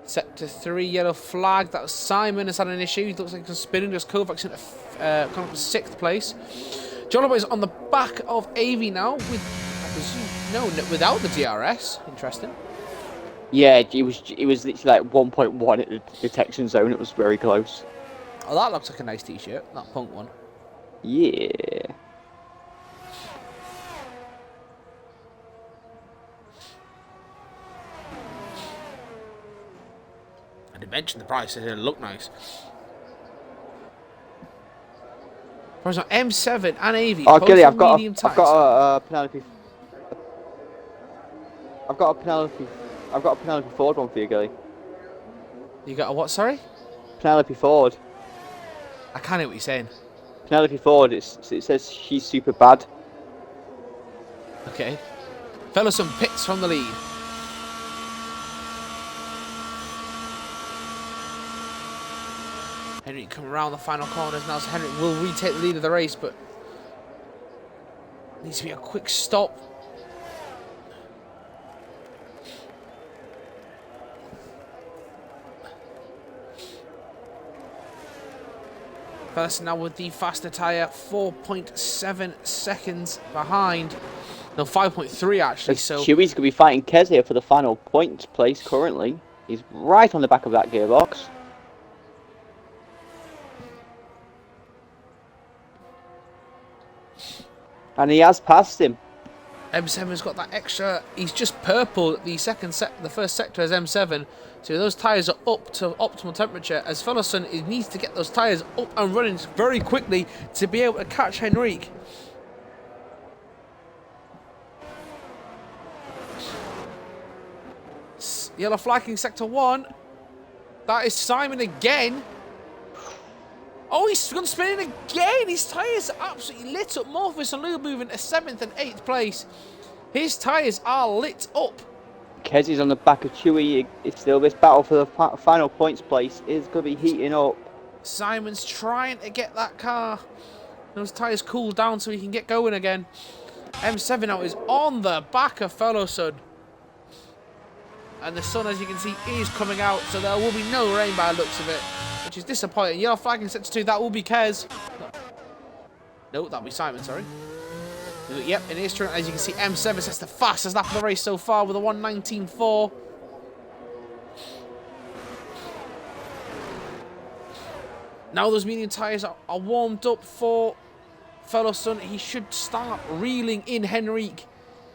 Sector 3, yellow flag. That was Simon has had an issue. He looks like he's spinning. Just Kovacs into coming up to 6th place. Jollyboy's on the back of AV now with, I presume, without the DRS. Interesting. Yeah, it was literally like 1.1 at the detection zone. It was very close. Oh, that looks like a nice t-shirt. That punk one. Yeah. I didn't mention the price. It look nice. For example, M7 and AV. Oh, Gilly, I've got a Penelope. I've got a Penelope Ford one for you, Gilly. You got a what? Sorry. Penelope Ford. I can't hear what you're saying. Penelope Ford. It says she's super bad. Okay. Fellowson pits from the lead. Henry come around the final corners now, so Henry will retake the lead of the race, but needs to be a quick stop. Fellowson now with the faster tyre, 4.7 seconds behind. No, 5.3 actually. So Chewy's going to be fighting Kez here for the final points place currently. He's right on the back of that gearbox. And he has passed him. M7's got that extra. He's just purple. The first sector is M7. So those tyres are up to optimal temperature. As Fellowson, he needs to get those tyres up and running very quickly to be able to catch Henrique. Yellow flagging sector 1. That is Simon again. Oh, he's gone spinning again. His tyres are absolutely lit up. Morpheus and Lou moving to 7th and 8th place. His tyres are lit up. Kez is on the back of Chewy. It's still this battle for the final points place is going to be heating up. Simon's trying to get that car, those tyres cooled down so he can get going again. M7 now is on the back of fellow Sun. And the sun, as you can see, is coming out, so there will be no rain by the looks of it, which is disappointing. Yellow flag in sector 2, that will be Kez. No, that'll be Simon, sorry. Yep, it is true. As you can see, M7 sets the fastest lap of the race so far with a 1:19.4. Now those medium tyres are warmed up for fellow Sun. He should start reeling in Henrique,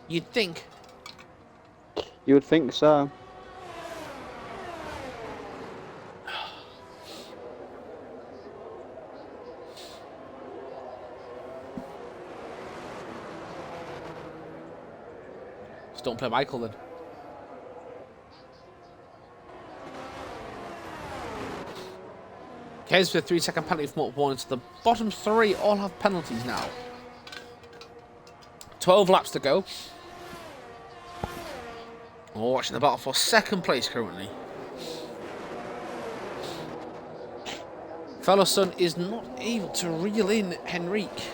you'd think. You would think so. Just don't play Michael then. Kez with a 3-second penalty from multiple warnings. The bottom 3 all have penalties now. 12 laps to go. We're watching the battle for second place currently. Fellow Sun is not able to reel in Henrique.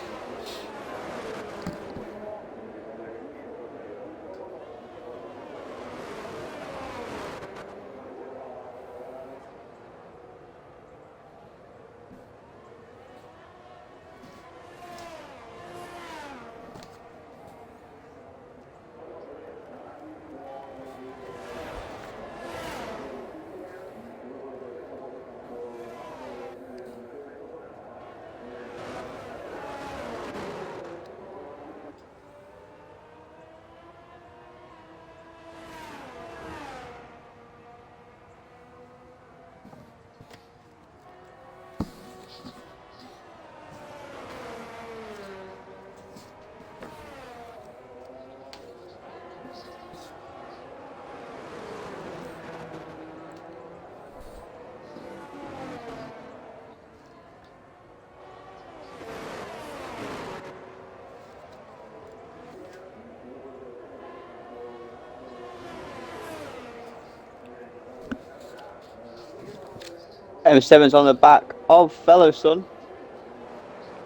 M7's on the back of fellow Sun.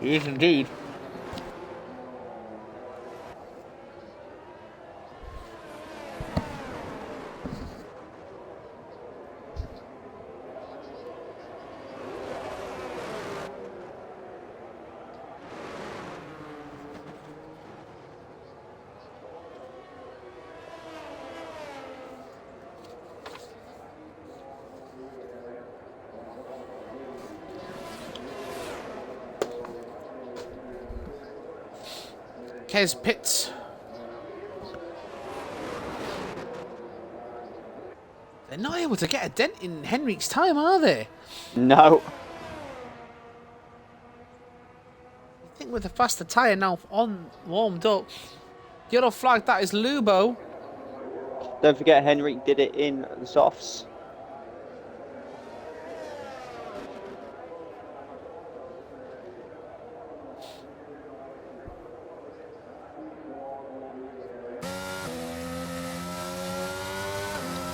He is indeed. Kez pits. They're not able to get a dent in Henrique's time, are they? No. I think with the faster tyre now on warmed up. Yellow flag, that is Lubo. Don't forget Henrique did it in the softs.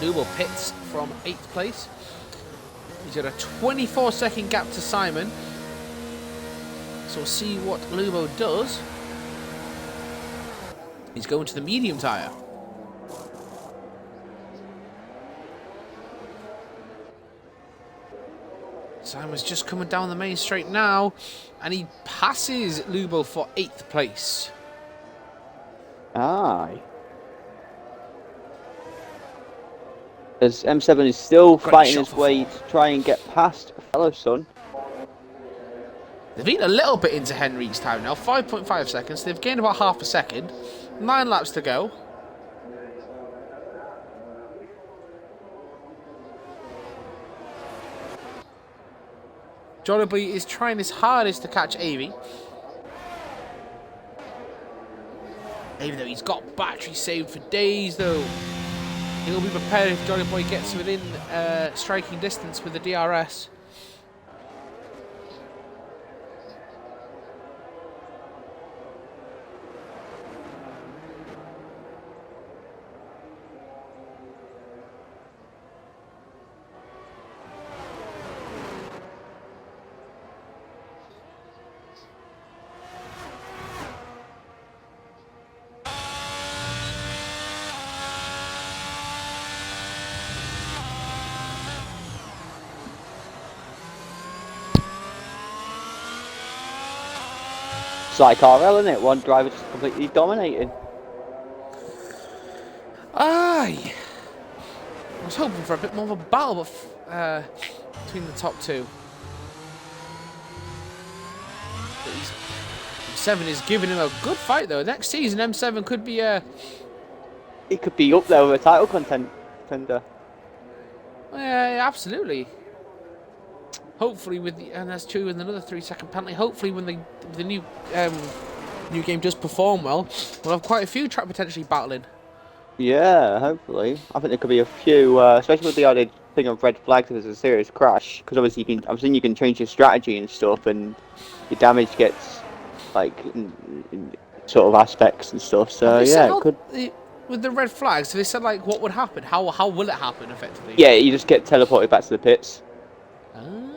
Lubo pits from 8th place. He's got a 24-second gap to Simon. So we'll see what Lubo does. He's going to the medium tyre. Simon's just coming down the main straight now, and he passes Lubo for 8th place. Aye. As M7 is still fighting his way to try and get past fellow Sun. They've eaten a little bit into Henrique's time now, 5.5 seconds. They've gained about half a second. 9 laps to go. Jollibee is trying his hardest to catch Avey. Avey, though, he's got battery saved for days, though. He'll be prepared if Jolly Boy gets within striking distance with the DRS. It's like RL, isn't it? One driver just completely dominating. Aye. I was hoping for a bit more of a battle between the top two. But M7 is giving him a good fight though. Next season, M7 could be a. He could be up there with a title contender. Yeah, absolutely. Hopefully, and that's true with another 3-second penalty. Hopefully, when the new game does perform well, we'll have quite a few track potentially battling. Yeah, hopefully. I think there could be a few, especially with the added thing of red flags if there's a serious crash, because obviously I'm saying you can change your strategy and stuff, and your damage gets like in sort of aspects and stuff. So yeah, it could. With the red flags, so they said like what would happen? How will it happen effectively? Yeah, you just get teleported back to the pits. Ah.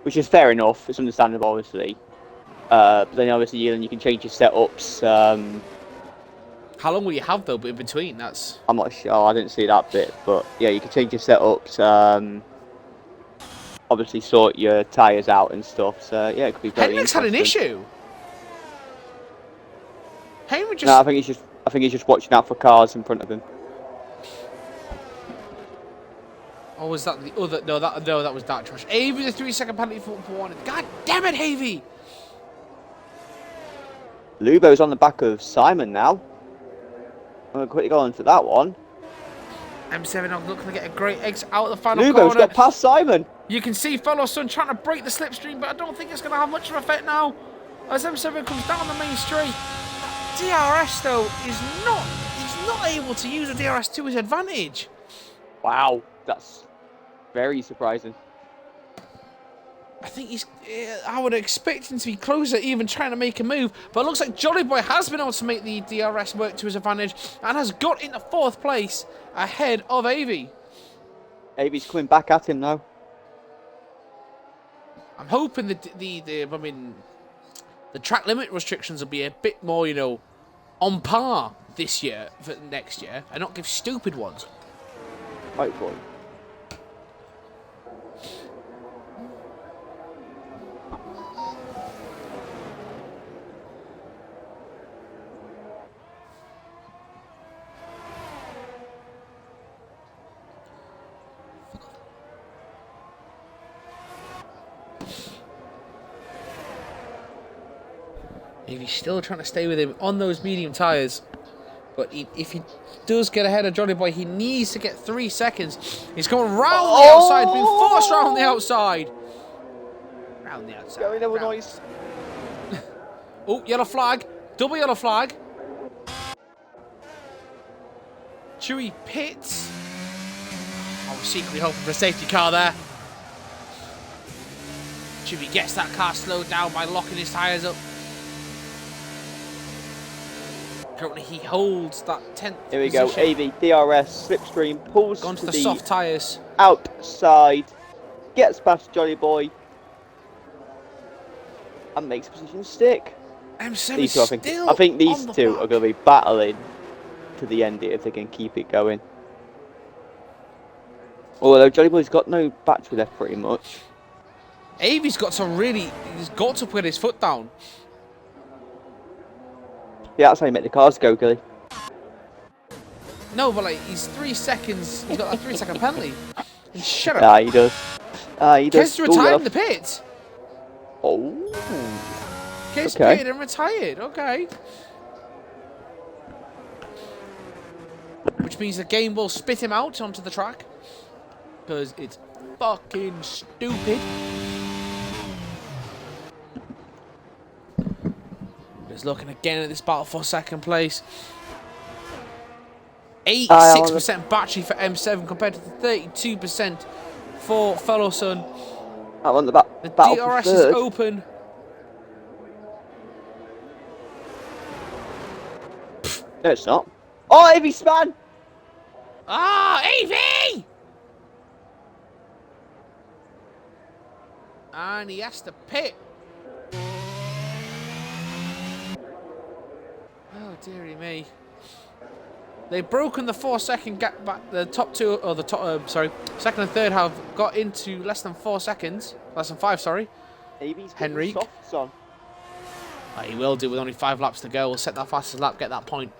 Which is fair enough. It's understandable, obviously. But then obviously then you can change your setups. How long will you have though in between? That's. I'm not sure. I didn't see that bit, but yeah, you can change your setups. Obviously sort your tyres out and stuff. So yeah, it could be very Henrik's had an issue. Henrik just. No, I think he's just watching out for cars in front of him. Or was that the other? No, that was Dark Trash. Avey, the 3-second penalty for warning. God damn it, Avey! Lubo's on the back of Simon now. I'm going to quickly go on to that one. M7 not looking to get a great exit out of the final Lubo's corner. got past Simon. You can see Fellow Sun trying to break the slipstream, but I don't think it's going to have much of an effect now. As M7 comes down the main straight. DRS, though, he's not able to use the DRS to his advantage. Wow, that's very surprising. I think I would expect him to be closer, even trying to make a move. But it looks like Jolly Boy has been able to make the DRS work to his advantage and has got into 4th place ahead of Avey. Avey's coming back at him now. I'm hoping the track limit restrictions will be a bit more, on par this year for next year, and not give stupid ones. Hopefully. If he's still trying to stay with him on those medium tyres. But if he does get ahead of Johnny Boy, he needs to get 3 seconds. He's coming round the outside, being forced round the outside. Round the outside. Going over noise. Oh, yellow flag. Double yellow flag. Chewy pits. I was secretly hoping for a safety car there. Chewy gets that car slowed down by locking his tyres up. Currently, he holds that 10th Here we go. Avey, DRS, slipstream, pulls gone to the soft tyres. Outside, gets past Jolly Boy, and makes position stick. M7 These two, I think these two are going to be battling to the end if they can keep it going. Although Jolly Boy's got no battery left pretty much. Avey's got to put his foot down. Yeah, that's how you make the cars go, Gilly. No, but like, he's 3 seconds. He's got a 3-second penalty. Shut up. Ah, he does. He does. Kes retired in the pit. Oh. Kes pitted and retired. Okay. Which means the game will spit him out onto the track. Because it's fucking stupid. He's looking again at this battle for 2nd place. 86% battery for M7 compared to the 32% for Fellow Sun. I want the DRS is open. No, it's not. Oh, Avey span! Ah, Avey! And he has to pit. Oh, dearie me. They've broken the 4-second gap back. The top two, or the top, second and third have got into less than 4 seconds. Less than 5, sorry. Avey's Henrik. softs on. Oh, he will do with only 5 laps to go. We'll set that fastest lap, get that point.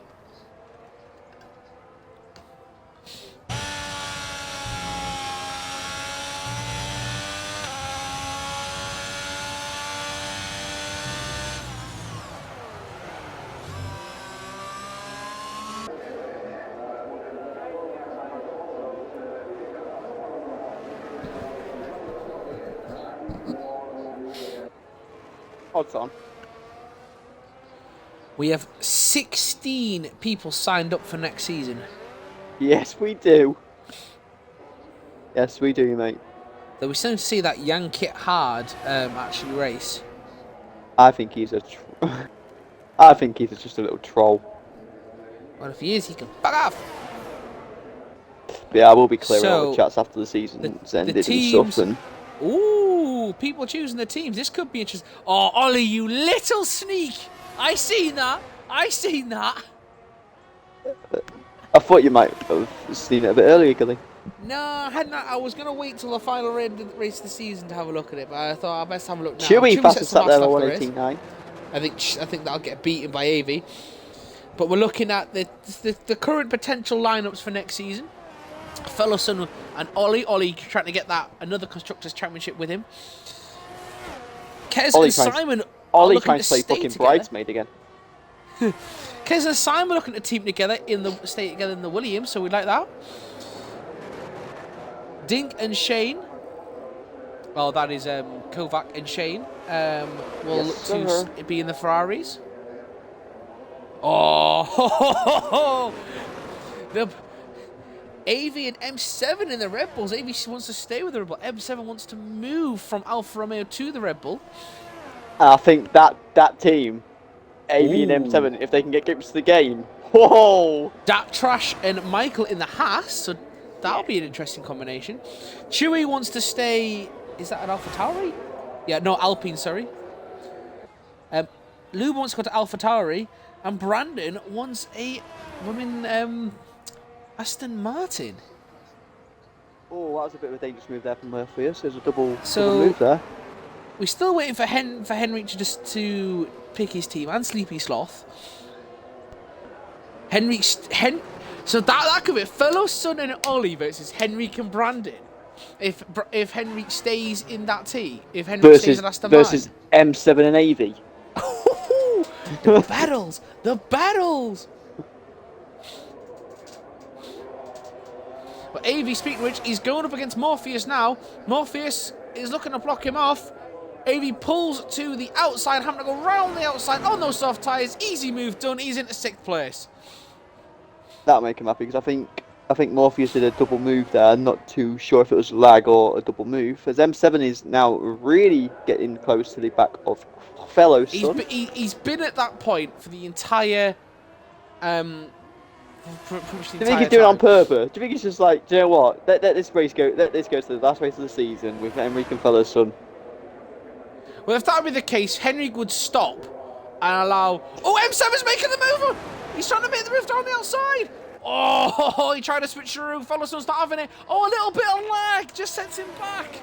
Odds on. We have 16 people signed up for next season. Yes, we do. Yes, we do, mate. Though we're starting to see that Yankit Hard actually race. I think he's a. I think he's just a little troll. Well, if he is, he can fuck off. But yeah, I will be clearing all So, the chats after the season's ended and stuff. And ooh, people choosing the teams. This could be interesting. Oh, Ollie, you little sneak! I seen that. I seen that. I thought you might have seen it a bit earlier, Gilly. No, I hadn't. I was gonna wait till the final race of the season to have a look at it, but I thought I'd best have a look now. Chewy fastest sets the sat there last at lap of the race. 1:18.9. I think that'll get beaten by Avi. But we're looking at the current potential lineups for next season. Fellow son and Ollie. Ollie trying to get that another constructors championship with him. Kez and Simon. Ollie trying to play fucking bridesmaid again. Kez and Simon looking to team together stay together in the Williams, so we like that. Dink and Shane. Well, that is Kovac and Shane. Will look to be in the Ferraris. Oh, the AV and M7 in the Red Bulls. AV wants to stay with the Red Bull. M7 wants to move from Alfa Romeo to the Red Bull. I think that team, AV and M7, if they can get grips to the game, whoa! Dak Trash and Michael in the Haas, so that'll be an interesting combination. Chewy wants to stay. Is that an AlphaTauri? Yeah, no, Alpine. Sorry. Lube wants to go to AlphaTauri, and Brandon wants a women Aston Martin. Oh, that was a bit of a dangerous move there from Murphy. There's a double move there. We're still waiting for Henry to pick his team and Sleepy Sloth. So that could be Fellow Son and Ollie versus Henrik and Brandon. If Henrik stays in that team, if Henrik stays in Aston Martin versus M7 and AV. The battles. But AV, speaking of which, he's going up against Morpheus now. Morpheus is looking to block him off. AV pulls to the outside, having to go round the outside. Oh, no soft tyres. Easy move done. He's into 6th place. That'll make him happy, because I think Morpheus did a double move there. I'm not too sure if it was lag or a double move. As M7 is now really getting close to the back of Fellow Son. He's been at that point for the entire... Do you think he's doing it on purpose? Do you think he's just like, do you know what? Let this race go. Let this go to the last race of the season with Henrik and Fellow Son. Well, if that would be the case, Henrik would stop and allow... Oh, M7's making the move! He's trying to make the move down the outside! Oh, he tried to switch through. Fellow Son's not having it. Oh, a little bit of lag just sends him back.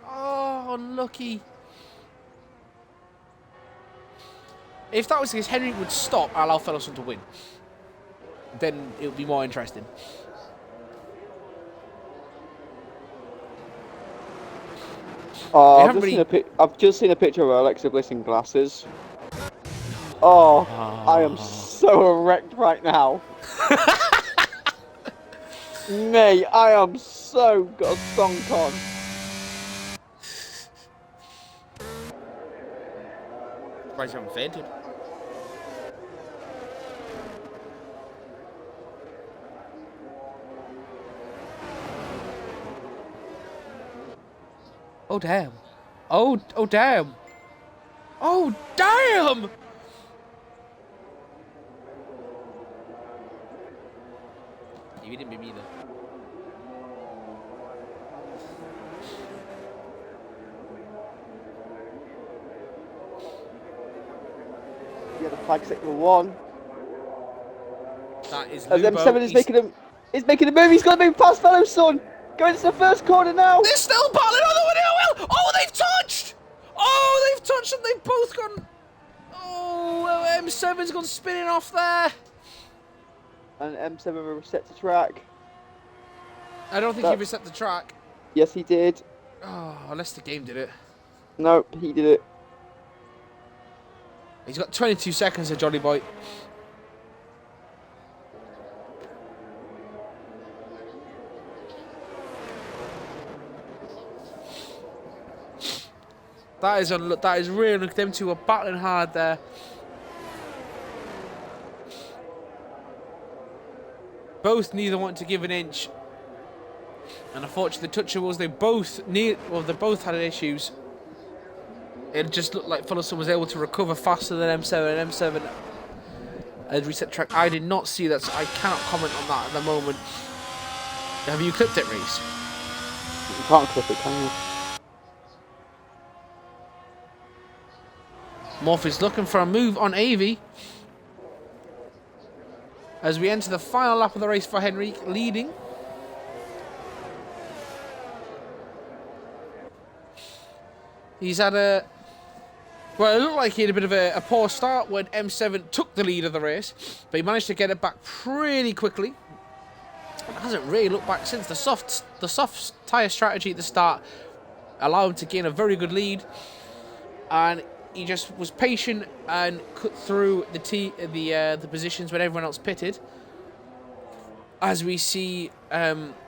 Oh, unlucky. If that was the case, Henrik would stop and allow Fellow Son to win. Then it would be more interesting. Oh, I've just seen a picture of Alexa Bliss in glasses. Oh, I am so erect right now. Mate, I am so got a song on. Surprised you haven't fainted. Oh damn! Oh damn! Oh damn! You didn't beat me either. Yeah, the flag signal 1. That is As Lubo. M7 is making a move. He's got to move past Fellow Son. Going to the first corner now. They're still battling on the winning well. Oh, they've touched! Oh, they've touched and they've both gone. someone's spinning off there. And M7 will reset the track. I don't think he reset the track. Yes, he did. Oh, unless the game did it. No, he did it. He's got 22 seconds to Jolly Boy. That is real. Look, them two are battling hard there. Neither want to give an inch. And unfortunately, the touchables, they both had issues. It just looked like Fullerton was able to recover faster than M7. And M7 had reset track. I did not see that, so I cannot comment on that at the moment. Have you clipped it, Reese? You can't clip it, can you? Morphe's looking for a move on Avey. As we enter the final lap of the race for Henrique, leading. He's had a... Well, it looked like he had a bit of a poor start when M7 took the lead of the race, but he managed to get it back pretty quickly. It hasn't really looked back since. The soft tyre strategy at the start allowed him to gain a very good lead, and he just was patient and cut through the positions when everyone else pitted. As we see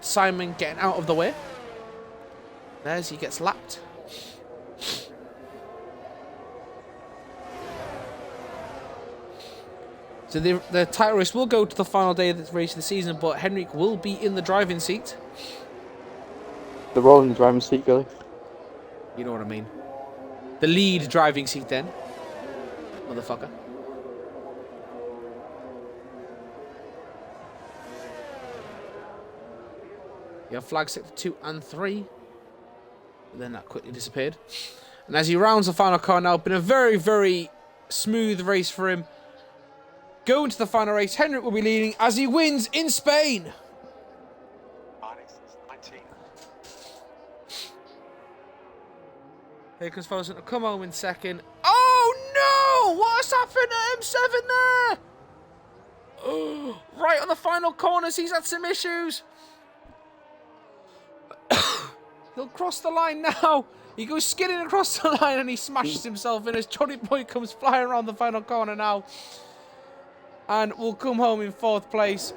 Simon getting out of the way. There's he gets lapped. So the title race will go to the final day of the race of the season, but Henrique will be in the driving seat. The role in the driving seat, Billy. You know what I mean. The lead driving seat then. Motherfucker. You have flag set for 2 and 3. But then that quickly disappeared. And as he rounds the final car now, been a very, very smooth race for him. Going to the final race, Henrique will be leading as he wins in Spain. Here comes Fullerton to come home in second. Oh no! What's happened to M7 there? Oh, right on the final corners, he's had some issues. He'll cross the line now. He goes skidding across the line and he smashes himself in as Johnny Boy comes flying around the final corner now. And will come home in 4th place.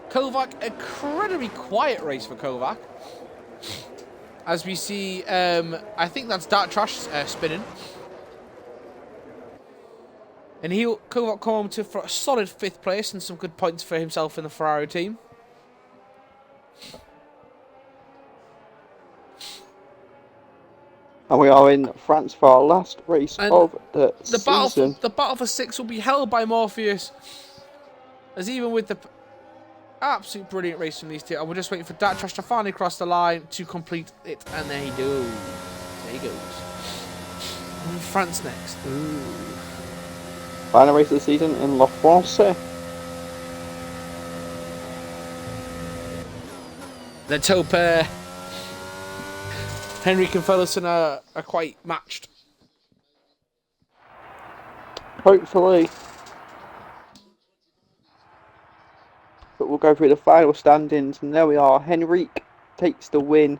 Kovac, incredibly quiet race for Kovac. As we see, I think that's Dark Trash spinning. And Kovac come home for a solid 5th place and some good points for himself in the Ferrari team. And we are in France for our last race of the season. The battle for 6 will be held by Morpheus. As even with the absolute brilliant race from these two, and we're just waiting for Dark Trash to finally cross the line to complete it. And there he goes. There he goes. And France next. Ooh. Final race of the season in La France. Let's hope Henrique and Fullerton are quite matched. Hopefully. But we'll go through the final standings, and there we are. Henrique takes the win.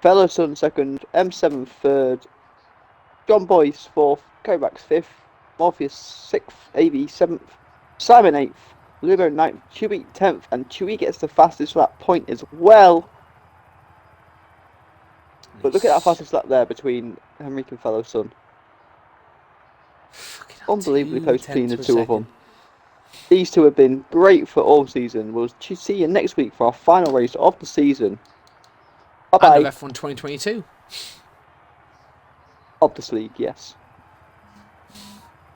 Fullerton 2nd, M7 3rd, John Boyce 4th, Kovac's 5th, Morpheus 6th, Avey 7th, Simon 8th, Lugo 9th, Chewy 10th, and Chewy gets the fastest lap point as well. But look at that fastest lap there between Henrique and Fullerton. Unbelievably close between the two of them. These two have been great for all season. We'll see you next week for our final race of the season. Bye-bye. And of F1 2022. Of this league, yes.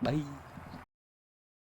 Bye.